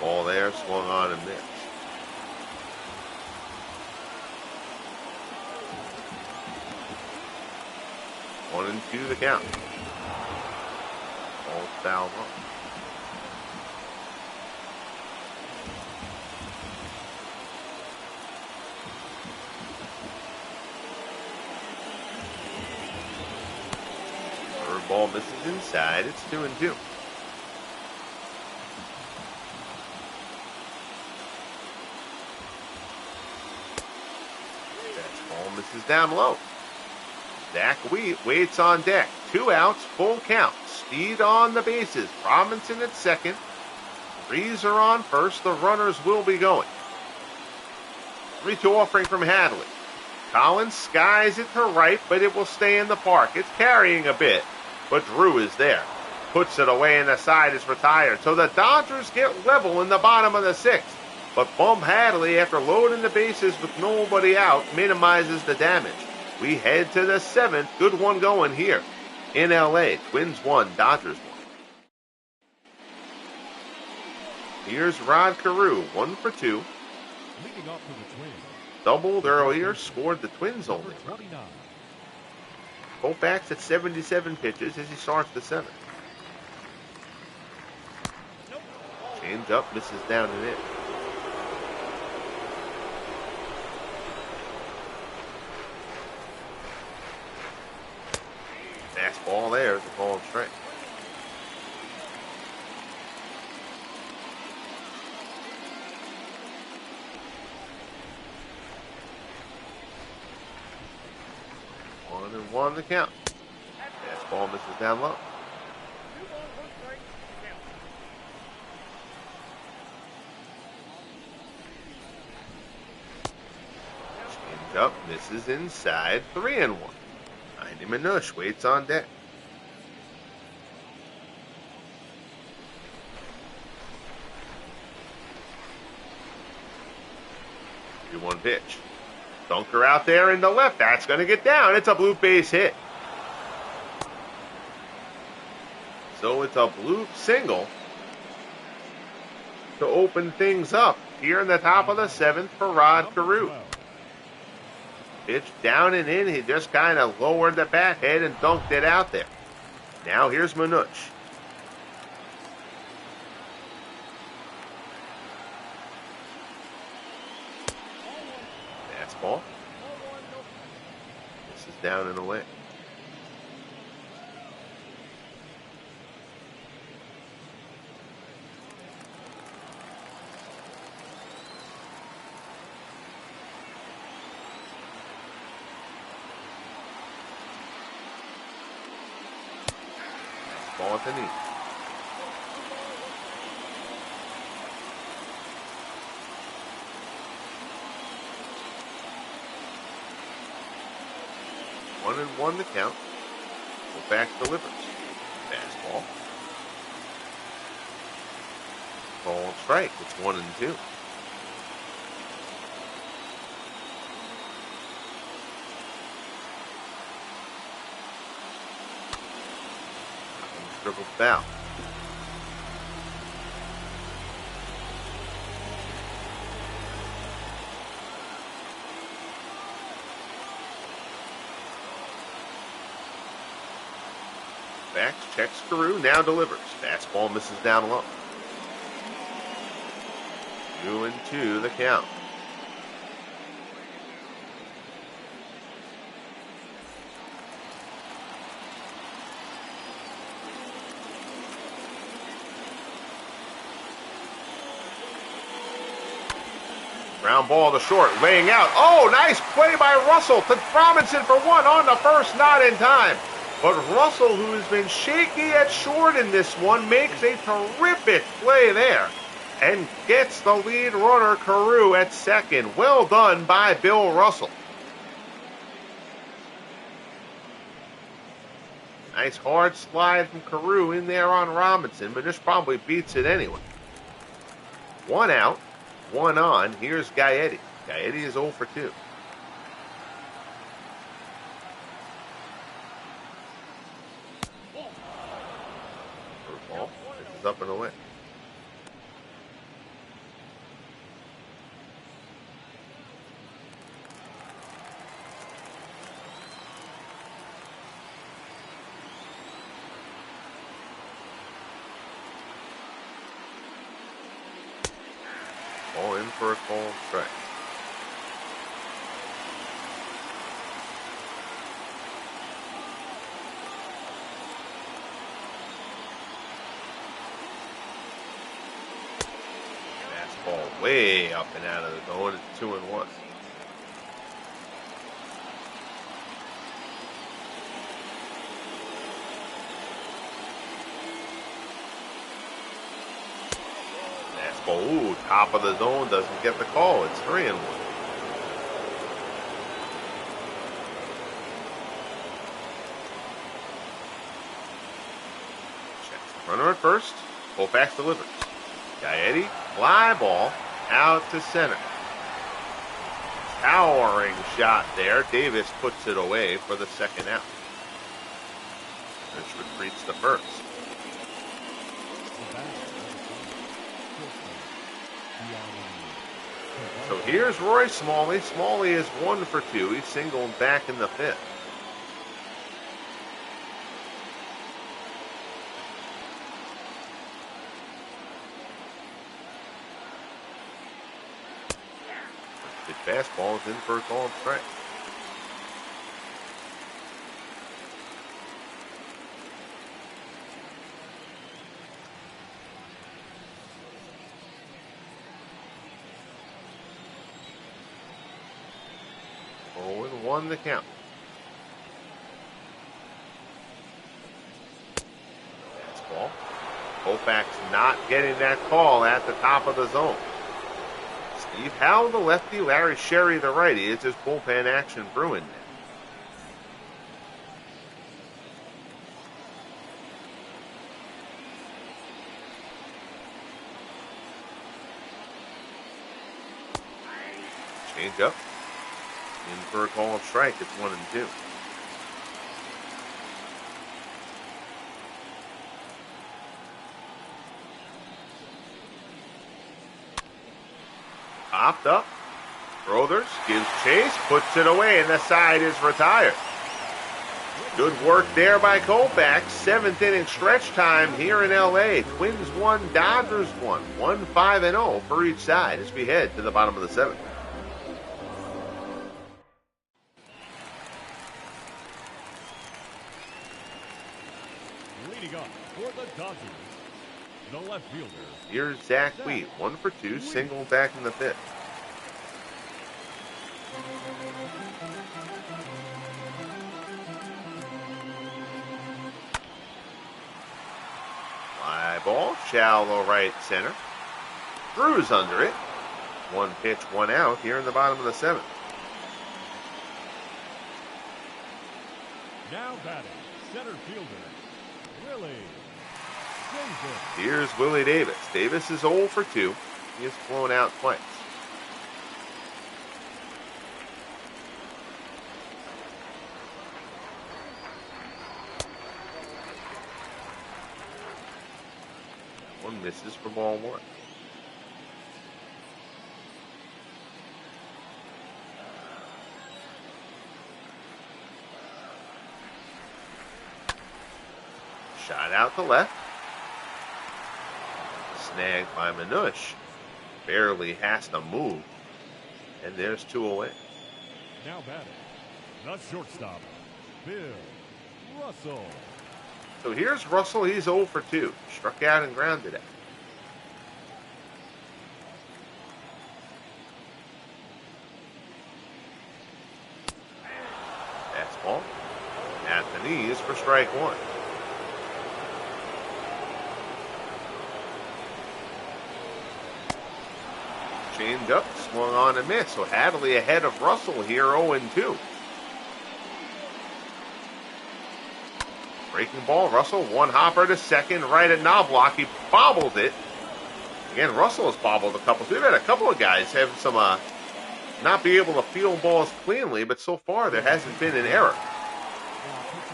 Ball there, swung on and missed. One and 2 the count. Ball fouled off. Third ball misses inside. It's 2-2. Misses down low. Zach waits on deck. 2 outs, full count. Speed on the bases. Robinson at second. Reeser on first. The runners will be going. 3-2 offering from Hadley. Collins skies it to right, but it will stay in the park. It's carrying a bit, but Drew is there. Puts it away, and the side is retired. So the Dodgers get level in the bottom of the 6th. But Bump Hadley, after loading the bases with nobody out, minimizes the damage. We head to the 7th. Good one going here in L.A. Twins 1, Dodgers 1. Here's Rod Carew, 1 for 2. Leading off for the Twins. Doubled earlier, scored the Twins Number only. 29. Koufax at 77 pitches as he starts the 7th. Change up, misses down and in. Fastball there is a ball and strike. One and one the count. Fastball misses down low. Change up, misses inside, 3 and 1. Andy Minush waits on deck. 3-1 pitch. Dunker out there in the left. That's going to get down. It's a blue base hit. So it's a blue single to open things up here in the top of the 7th for Rod Carew. Pitch down and in. He just kind of lowered the bat head and dunked it out there. Now here's Minuch. Fastball. This is down and away. Ball at the knee. One and one to count. Koufax delivers. Fastball. Ball and strike. It's 1 and 2. Dribble foul. Koufax checks Carew, now delivers. Fastball misses down low. 2 and 2 the count. Ground ball to short, laying out. Oh, nice play by Russell to Robinson for 1 on the first, not in time. But Russell, who has been shaky at short in this one, makes a terrific play there and gets the lead runner Carew at second. Well done by Bill Russell. Nice hard slide from Carew in there on Robinson, but this probably beats it anyway. 1 out. 1 on. Here's Gaetti. Gaetti is 0 for 2. Ball. This is up and away. All in for a call and strike. Fastball way up and out of the zone. It's 2 and 1. Ooh, top of the zone, doesn't get the call. It's 3 and 1. Checks the runner at first. Koufax delivers. Gaetti, fly ball out to center. Towering shot there. Davis puts it away for the second out. This retreats to first. So here's Roy Smalley. Smalley is 1 for 2. He singled back in the 5th. His fastball is in for a called strike. Won the count. Fastball. Koufax not getting that call at the top of the zone. Steve Howe, the lefty, Larry Sherry, the righty. It's just bullpen action brewing now. Change up. In for a call strike, it's 1-2. Popped up. Brothers gives chase, puts it away, and the side is retired. Good work there by Koufax. 7th inning stretch time here in L.A. Twins 1, Dodgers 1. 1-5-0 for each side as we head to the bottom of the 7th. For the Dodgers, the left fielder. Here's Zach Wheat, 1 for 2, single back in the 5th. Fly ball, shallow right center. Drew's under it. 1 pitch, 1 out here in the bottom of the 7th. Now batting, center fielder, Willie. Here's Willie Davis. Davis is 0 for 2. He has flown out twice. One misses for ball 1. Shot out to left. Snagged by Minush. Barely has to move. And there's 2 away. Now batting, the shortstop, Bill Russell. So here's Russell. He's 0 for 2. Struck out and grounded out. Fastball. At the knees for strike 1. Change up, swung on and missed. So Hadley ahead of Russell here, 0-2. Breaking ball, Russell, 1 hopper to second, right at Knobloch. He bobbled it. Again, Russell has bobbled a couple. So we've had a couple of guys have some not be able to field balls cleanly, but so far there hasn't been an error.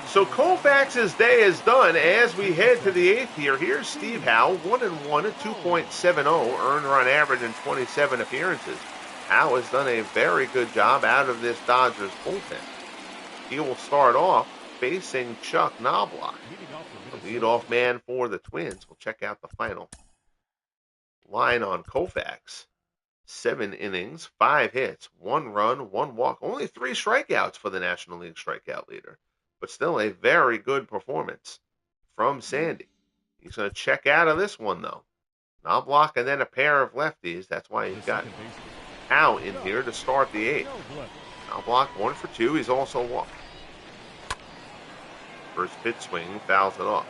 So Koufax's day is done as we head to the 8th here. Here's Steve Howe, 1-1 at 2.70, earned run average in 27 appearances. Howe has done a very good job out of this Dodgers bullpen. He will start off facing Chuck Knobloch, the leadoff man for the Twins. We'll check out the final line on Koufax. 7 innings, 5 hits, 1 run, 1 walk, only 3 strikeouts for the National League strikeout leader. But still a very good performance from Sandy. He's going to check out of this one, though. Knobloch and then a pair of lefties. That's why he's got Howe in here to start the 8th. Knobloch 1 for 2. He's also walked. First pitch swing, fouls it off.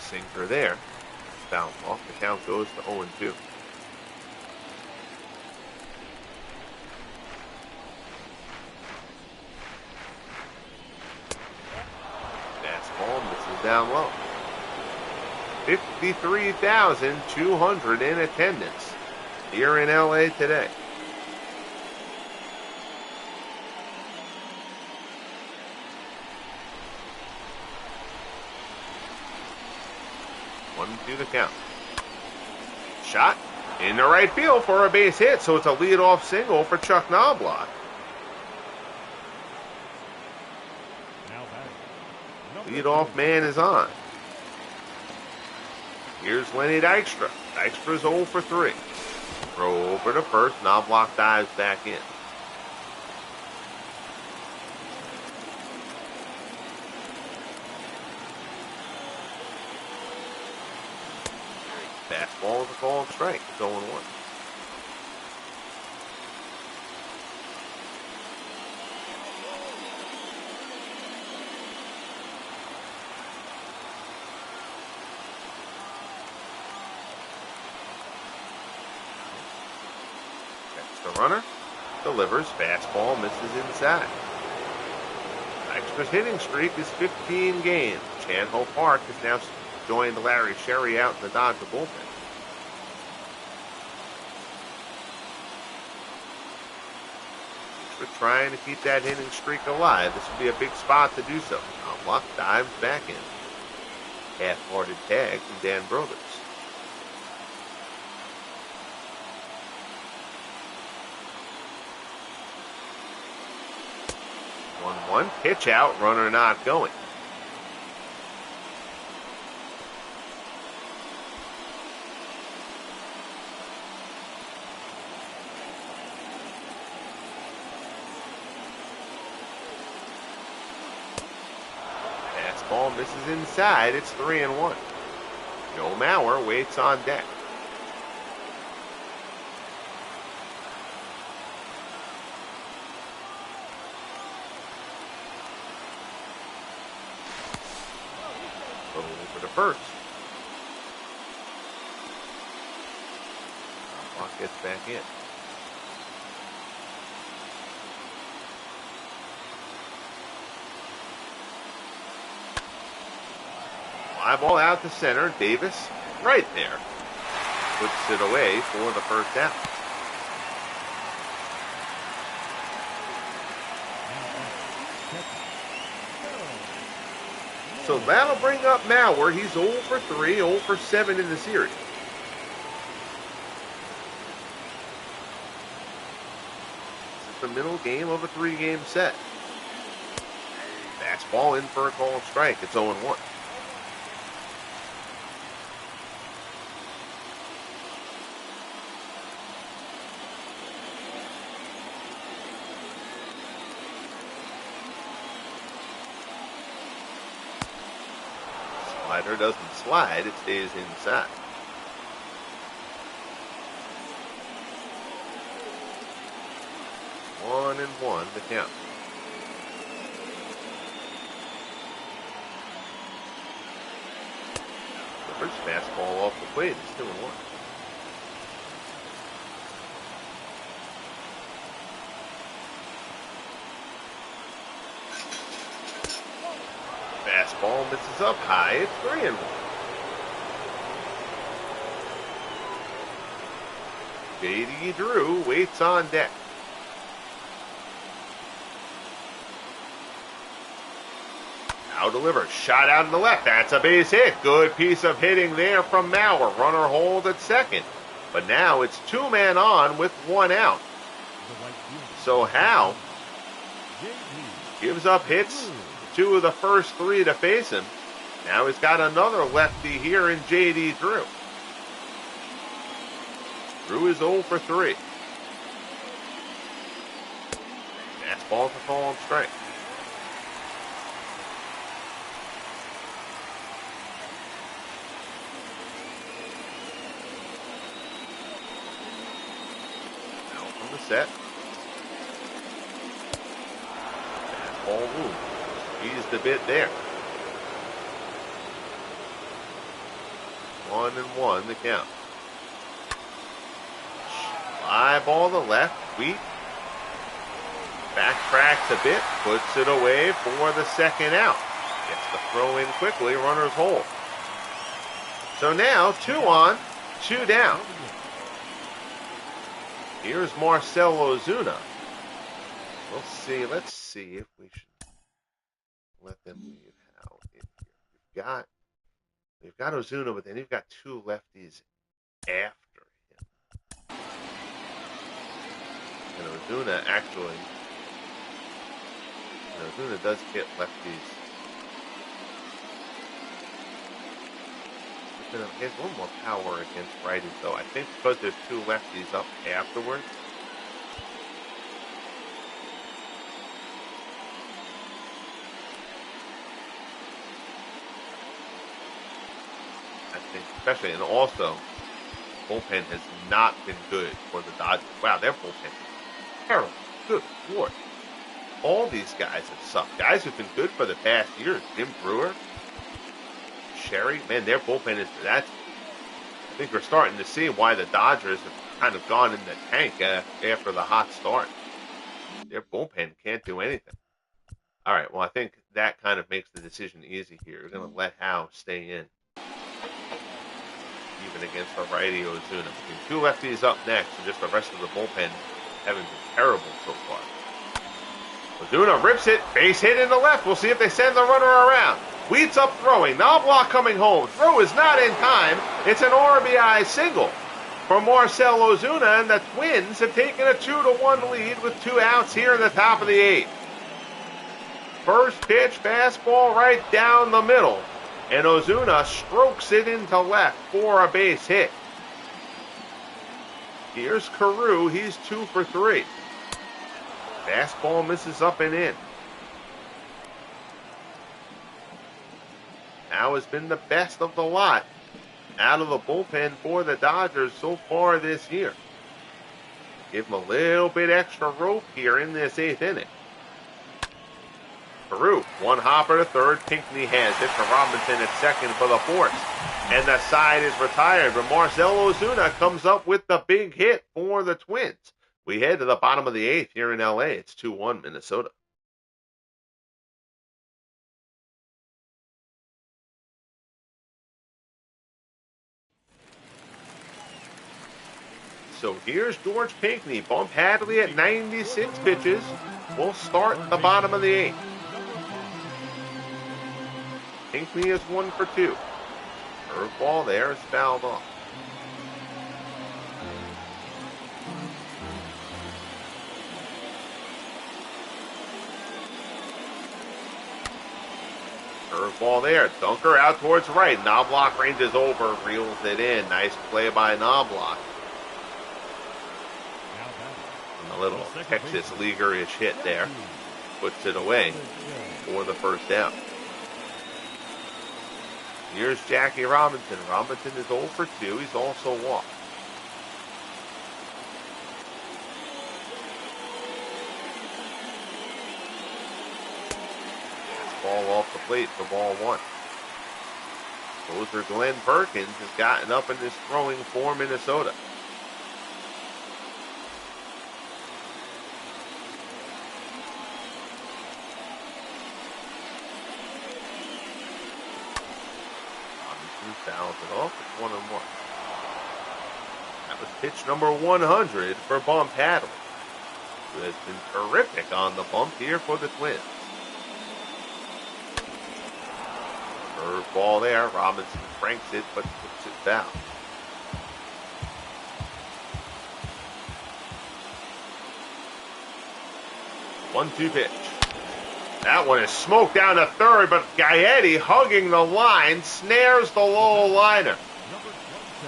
Sinker there. Bounce off. The count goes to 0-2. Fastball misses down low. 53,200 in attendance here in LA today. 2 the count. Shot in the right field for a base hit, so it's a leadoff single for Chuck Knobloch. Now batting. Leadoff man is on. Here's Lenny Dykstra. Dykstra's 0 for 3. Throw over to first. Knobloch dives back in. Fastball is a called strike. It's 0-1. The runner delivers. Fastball misses inside. Dykstra's hitting streak is 15 games. Chan-Ho Park has now joined Larry Sherry out in the Dodger bullpen. Dykstra trying to keep that hitting streak alive. This would be a big spot to do so. Knobloch dives back in. Half-hearted tag from Dan Brothers. 1-1, pitch out, runner not going. Fastball misses inside, it's 3-1. Joe Mauer waits on deck. Over to first. Clock gets back in. Fly ball out to center. Davis right there. Puts it away for the first out. So that'll bring up Mauer. He's 0 for 3, 0 for 7 in the series. This is the middle game of a 3-game set. Fastball in for a called strike. It's 0-1. Slider doesn't slide, it stays inside. One and one the count. The first fastball off the plate is 2-1. Fastball misses up high. It's 3-1. J.D. Drew waits on deck. Now delivers. Shot out in the left. That's a base hit. Good piece of hitting there from Mauer. Runner hold at second. But now it's 2-man on with 1 out. So Howe gives up hits. 2 of the first 3 to face him. Now he's got another lefty here in J.D. Drew. Drew is 0 for 3. Fastball for called strike. Now from the set. Fastball loose. Eased a bit there. 1-1 the count. Fly ball to left. Wheat backtracks a bit. Puts it away for the second out. Gets the throw in quickly. Runners hold. So now 2 on, 2 down. Here's Marcell Ozuna. We'll see. Let's see if we should let them leave Howe in here. We've got You've got Ozuna, but then you've got two lefties after him. And Ozuna actually, Ozuna does hit lefties. He has a little more power against righties, though. I think because there's two lefties up afterwards. I think, especially, and also, bullpen has not been good for the Dodgers. Wow, their bullpen is terrible. Good Lord. All these guys have sucked. Guys who've been good for the past year, Jim Brewer, Sherry, man, their bullpen is, that's, I think we're starting to see why the Dodgers have kind of gone in the tank after the hot start. Their bullpen can't do anything. All right, well, I think that kind of makes the decision easy here. We're going to let Howe stay in. Even against a righty Ozuna. Two lefties up next, and just the rest of the bullpen having been terrible so far. Ozuna rips it, base hit in the left. We'll see if they send the runner around. Wheat's up throwing. Knobloch coming home. Throw is not in time. It's an RBI single for Marcell Ozuna, and the Twins have taken a 2-1 lead with 2 outs here in the top of the 8th. First pitch, fastball right down the middle. And Ozuna strokes it into left for a base hit. Here's Carew. He's 2 for 3. Fastball misses up and in. Now has been the best of the lot out of the bullpen for the Dodgers so far this year. Give him a little bit extra rope here in this 8th inning. Carew, one hopper to third. Pinckney has it for Robinson at second for the fourth. And the side is retired. But Marcell Ozuna comes up with the big hit for the Twins. We head to the bottom of the 8th here in LA. It's 2-1 Minnesota. So here's George Pinckney. Bump Hadley at 96 pitches. We'll start the bottom of the 8th. Pinckney is 1 for 2. Curveball there is fouled off. Curveball there. Dunker out towards right. Knobloch ranges over, reels it in. Nice play by Knobloch. And a little Texas Leaguer-ish hit there. Puts it away for the first down. Here's Jackie Robinson. Robinson is 0 for 2. He's also walked. Ball off the plate for ball 1. Closer Glenn Perkins has gotten up in this throwing for Minnesota. Fouls it off. It's 1-1. That was pitch number 100 for Bump Hadley, who has been terrific on the bump here for the Twins. Curveball there. Robinson cranks it, but puts it down. One-two pitch. That one is smoked down to third, but Gaetti hugging the line snares the low liner.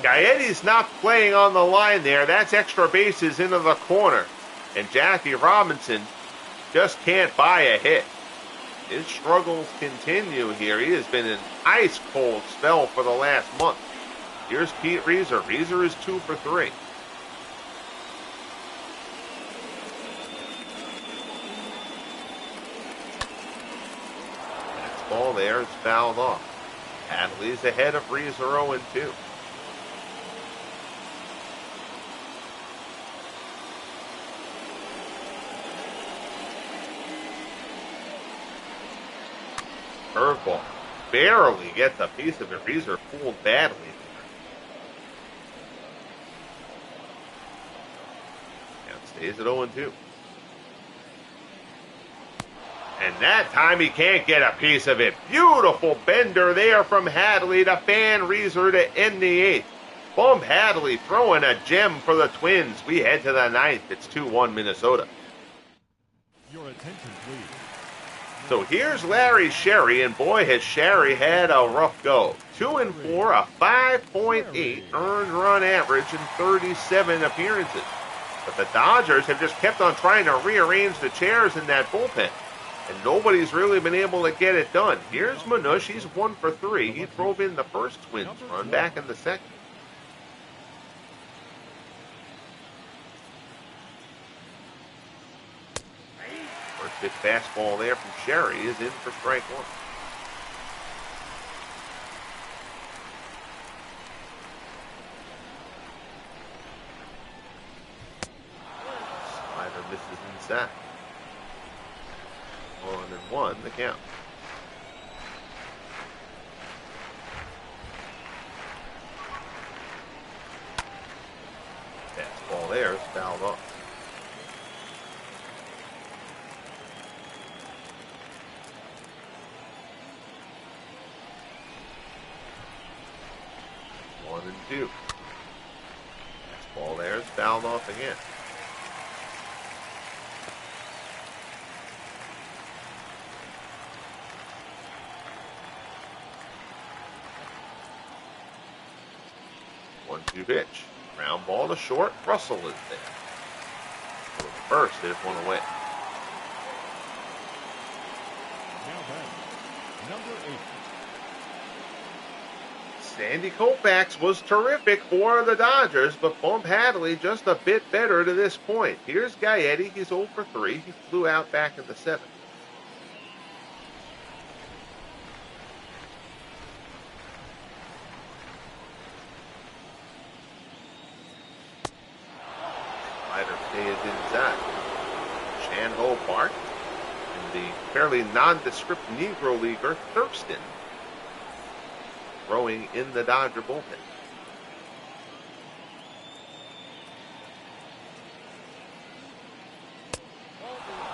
Gaetti's not playing on the line there. That's extra bases into the corner. And Jackie Robinson just can't buy a hit. His struggles continue here. He has been in an ice-cold spell for the last month. Here's Pete Reeser. Reeser is 2 for 3. Ball there is fouled off. Hadley's ahead of Reeser 0-2. Curveball. Barely gets a piece of it. Reeser fooled badly there. Now it stays at 0-2. And that time he can't get a piece of it. Beautiful bender there from Hadley to Fan Reeser to end the 8th. Bump Hadley throwing a gem for the Twins. We head to the 9th. It's 2-1 Minnesota. Your attention, please. So here's Larry Sherry, and boy, has Sherry had a rough go. 2 and 4, a 5.8 earned run average in 37 appearances. But the Dodgers have just kept on trying to rearrange the chairs in that bullpen, and nobody's really been able to get it done. Here's Manush. He's 1 for 3. He drove in the first Twins run back in the second. First pitch fastball there from Sherry is in for strike 1. Slider misses inside. 1-1 the count. Fastball there is fouled off. One and 2. Fastball there is fouled off again. One-two pitch. Ground ball to short. Russell is there. So the first hit one away. Now back, number 8. Sandy Koufax was terrific for the Dodgers, but Bump Hadley just a bit better to this point. Here's Gaetti. He's 0 for 3. He flew out back in the 7th. Slider stays inside. Shanho Park and the fairly nondescript Negro leaguer Thurston throwing in the Dodger bullpen.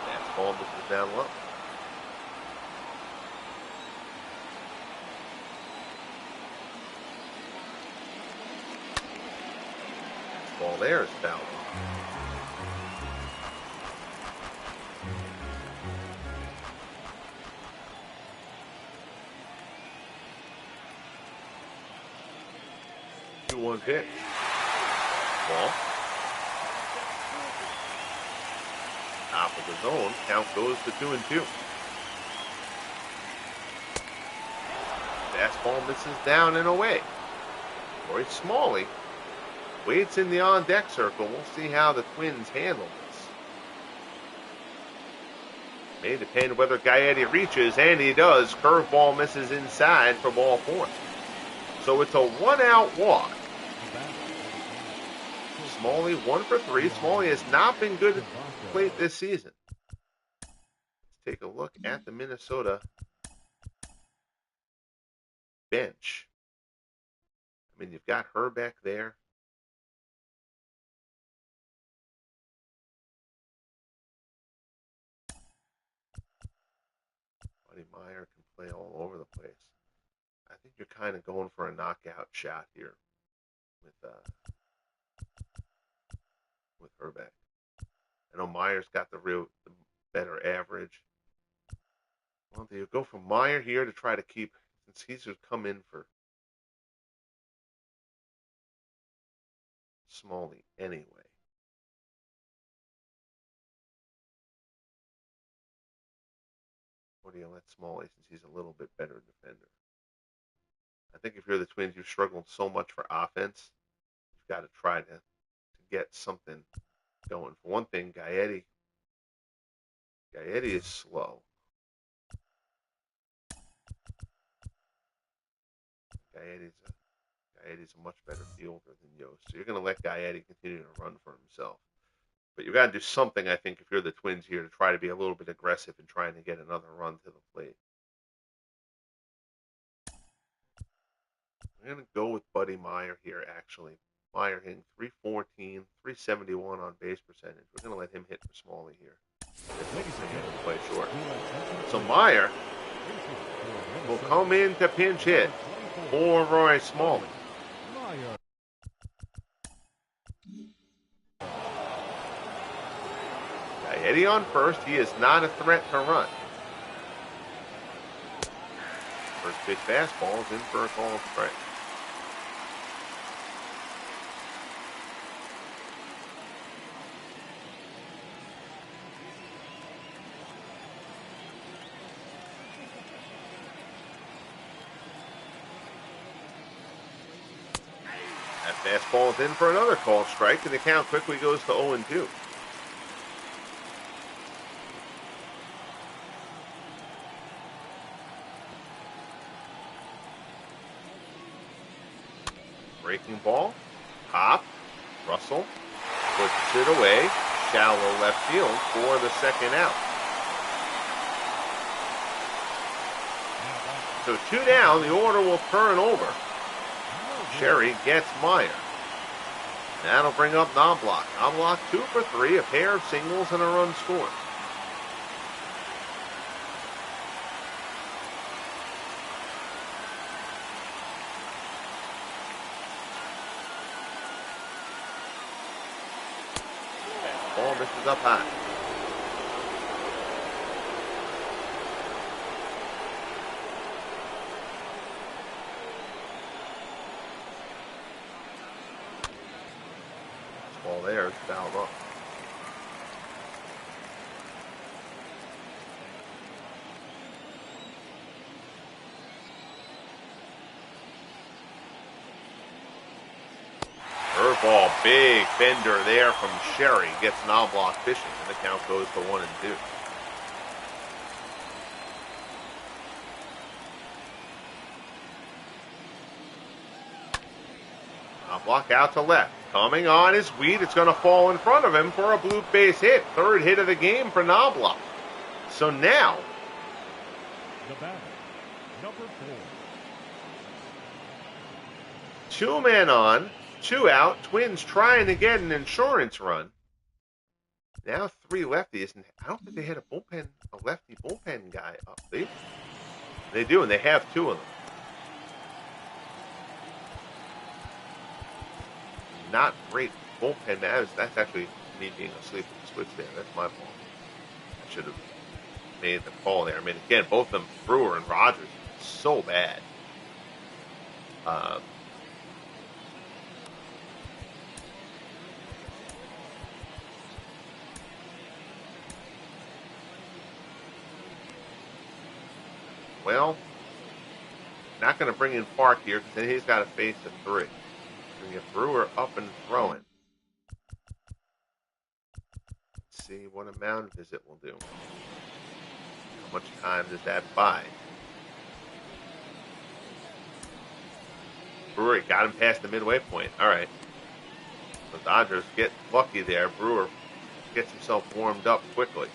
Fastball misses down low. Fastball there is fouled. 2-1 pitch. Ball. Top of the zone. Count goes to 2-2. Fastball misses down and away. Roy Smalley waits in the on-deck circle. We'll see how the Twins handle this. May depend whether Gaetti reaches, and he does. Curveball misses inside for ball 4. So it's a 1-out walk. Smalley 1 for 3. Smalley has not been good at the plate this season. Let's take a look at the Minnesota bench. I mean, you've got Herbeck there. Buddy Meyer can play all over the place. I think you're kind of going for a knockout shot here with Herbeck. I know Meyer's got the better average. Well, do you go for Meyer here to try to keep, since he's just come in for Smalley anyway? Or do you let Smalley, since he's a little bit better defender? I think if you're the Twins, you've struggled so much for offense, you've got to try to get something going. For one thing, Gaetti is slow. Gaetti's a much better fielder than Yost. So you're going to let Gaetti continue to run for himself. But you've got to do something, I think, if you're the Twins here, to try to be a little bit aggressive in trying to get another run to the plate. I'm going to go with Buddy Meyer here, actually. Meyer hitting .314, .371 on base percentage. We're going to let him hit for Smalley here. Ladies and gentlemen, Play short. your attention, So please. Meyer Infield will for come in to pinch hit Minnesota, for Roy Smalley. Meyer. Got Eddie on first. He is not a threat to run. First pitch fastball is in for a call strike. That fastball is in for another called strike, and the count quickly goes to 0-2. Breaking ball, hop, Russell puts it away, shallow left field for the second out. So 2 down, the order will turn over. Sherry gets Meyer. That'll bring up Knobloch. Knobloch 2 for 3, a pair of singles and a run scored. Ball misses up high. Ball there is fouled off. Curveball, big bender there from Sherry. Gets Knobloch fishing, and the count goes to 1-2. Knobloch out to left. Coming on is Weed. It's going to fall in front of him for a blue base hit. Third hit of the game for Knobloch. So now, The batter, number 4. 2 men on, 2 out. Twins trying to get an insurance run. Now 3 lefties, and I don't think they had a lefty bullpen guy up. They do, and they have 2 of them. Not great bullpen man. That's actually me being asleep at the switch there. That's my fault. I should have made the call there. I mean, again, both of them, Brewer and Rogers, so bad. Well, not going to bring in Park here because then he's got to face a 3. We get Brewer up and throwing. Let's see what a mound visit will do. How much time does that buy? Brewer got him past the midway point. All right. The Dodgers get lucky there. Brewer gets himself warmed up quickly.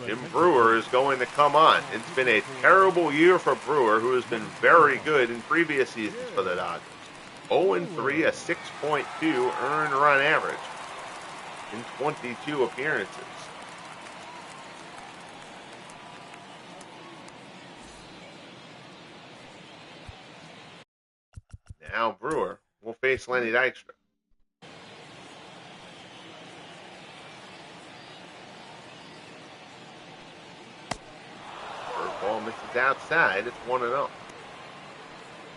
Jim Brewer is going to come on. It's been a terrible year for Brewer, who has been very good in previous seasons for the Dodgers. 0-3, a 6.2 earned run average in 22 appearances. Now Brewer will face Lenny Dykstra. Ball misses outside. It's 1-0.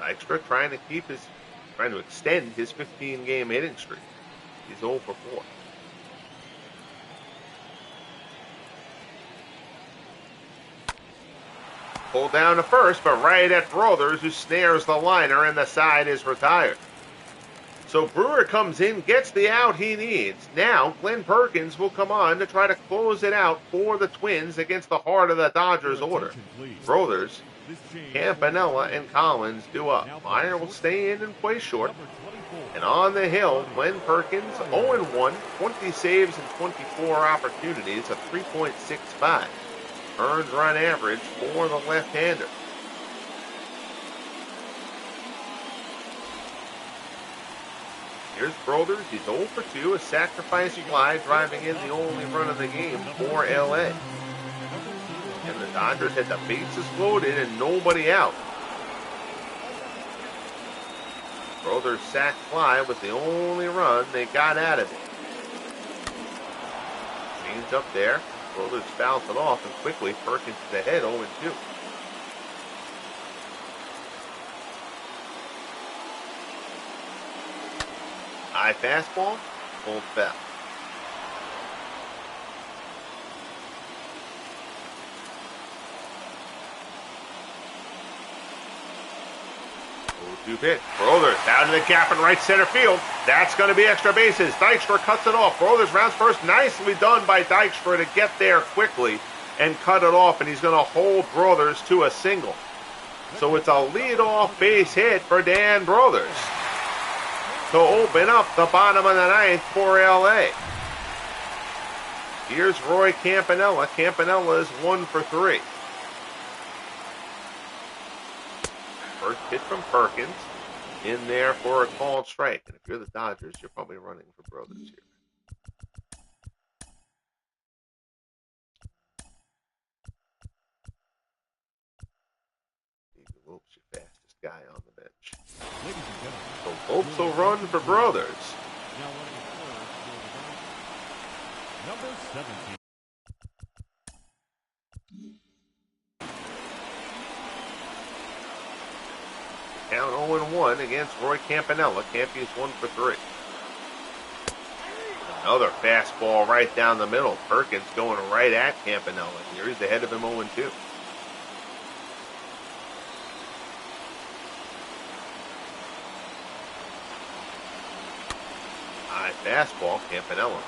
Dykstra trying to extend his 15-game hitting streak. He's 0 for 4. Pulled down to first, but right at Brothers, who snares the liner, and the side is retired. So Brewer comes in, gets the out he needs. Now Glenn Perkins will come on to try to close it out for the Twins against the heart of the Dodgers order. Brothers, Campanella, and Collins do up. Meyer will stay in and play short. And on the hill, Glenn Perkins, 0-1, 20 saves and 24 opportunities, a 3.65 earned run average for the left-hander. Here's Brothers. He's 0 for 2. A sacrifice fly driving in the only run of the game for LA. And the Dodgers had the bases loaded and nobody out. Brothers' sac fly was the only run they got out of it. Change up there. Brothers fouls it off and quickly Perkins is ahead 0-2. High fastball, full foul. 0-2 pitch. Brothers down to the gap in right center field. That's going to be extra bases. Dykstra cuts it off. Brothers rounds first. Nicely done by Dykstra to get there quickly and cut it off, and he's going to hold Brothers to a single. So it's a leadoff base hit for Dan Brothers to open up the bottom of the ninth for LA. Here's Roy Campanella. Campanella is 1 for 3. First hit from Perkins. In there for a called strike. And if you're the Dodgers, you're probably running for Brothers here. Davey Lopes, your fastest guy on the bench. So Lopes will run for Brothers. Now running first for number 17. Count 0-1 against Roy Campanella. Campy is 1 for 3. Another fastball right down the middle. Perkins going right at Campanella. Here he's ahead of him 0-2. High fastball. Campanella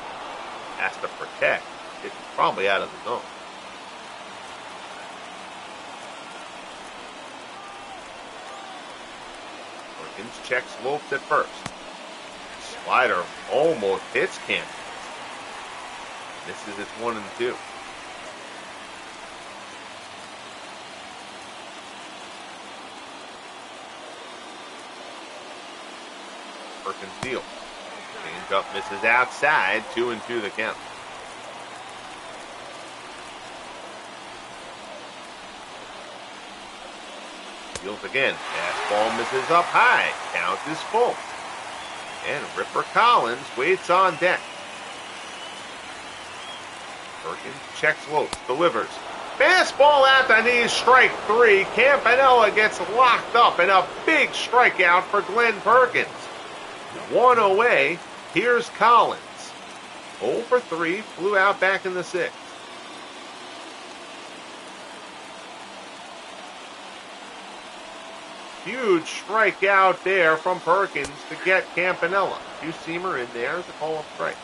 has to protect. It's probably out of the zone. Perkins checks Lopes at first. Slider almost hits Camp. Misses. It's 1-2. Perkins deals. Change up, misses outside. 2-2 the count. Deals again. Fastball misses up high. Count is full. And Ripper Collins waits on deck. Perkins checks Lopes, delivers. Fastball at the knees, strike 3. Campanella gets locked up and a big strikeout for Glenn Perkins. 1 away. Here's Collins. 0 for 3, flew out back in the 6th. Huge strikeout there from Perkins to get Campanella. Two-seamer in there is a call of strike.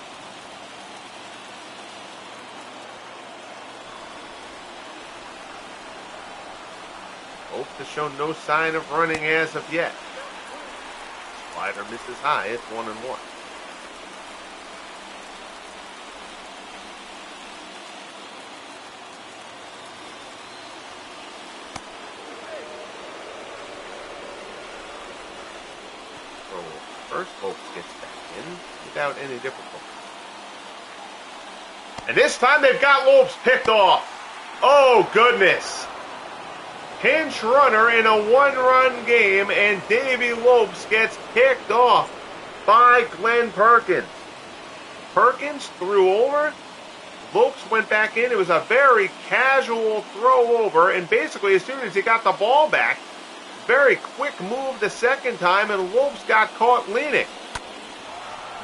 Hope to show no sign of running as of yet. Slider misses high. It's 1-1. First, Lopes gets back in without any difficulty. And this time they've got Lopes picked off. Oh, goodness. Pinch runner in a one-run game, and Davey Lopes gets picked off by Glenn Perkins. Perkins threw over. Lopes went back in. It was a very casual throw over, and basically as soon as he got the ball back, very quick move the second time, and Lopes got caught leaning.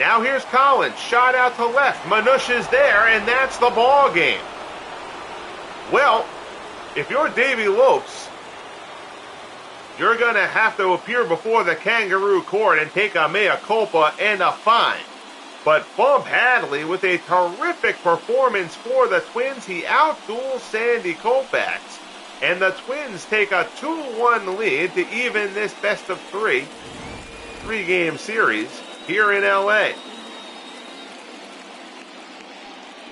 Now here's Collins, shot out to left. Manush is there, and that's the ball game. Well, if you're Davey Lopes, you're going to have to appear before the kangaroo court and take a mea culpa and a fine. But Bump Hadley, with a terrific performance for the Twins, he outduels Sandy Koufax. And the Twins take a 2-1 lead to even this best of three-game series here in LA.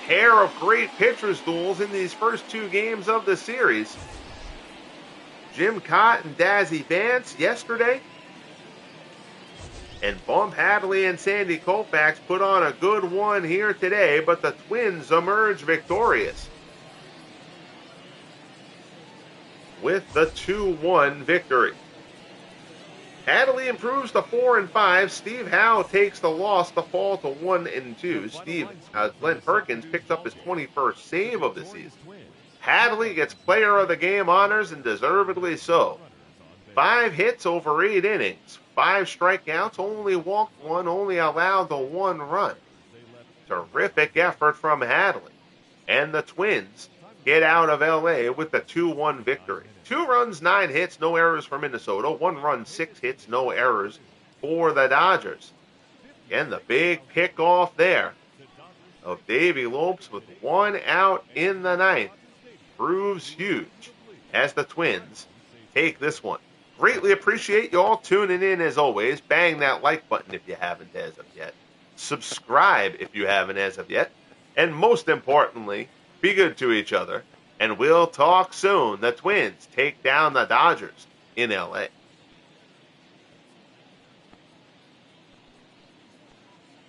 Pair of great pitchers duels in these first 2 games of the series. Jim Cott and Dazzy Vance yesterday. And Bump Hadley and Sandy Koufax put on a good one here today, but the Twins emerge victorious with the 2-1 victory. Hadley improves to 4-5. Steve Howe takes the loss to fall to 1-2. Glenn Perkins picks up his 21st save of the season. Hadley gets player of the game honors, and deservedly so. 5 hits over 8 innings, 5 strikeouts, only walked 1, only allowed the 1 run. Terrific effort from Hadley. And the Twins get out of LA with the 2-1 victory. 2 runs, 9 hits, no errors for Minnesota. 1 run, 6 hits, no errors for the Dodgers. Again, the big pickoff there of Davey Lopes with 1 out in the 9th proves huge as the Twins take this one. Greatly appreciate you all tuning in as always. Bang that like button if you haven't as of yet. Subscribe if you haven't as of yet. And most importantly, be good to each other. And we'll talk soon. The Twins take down the Dodgers in LA.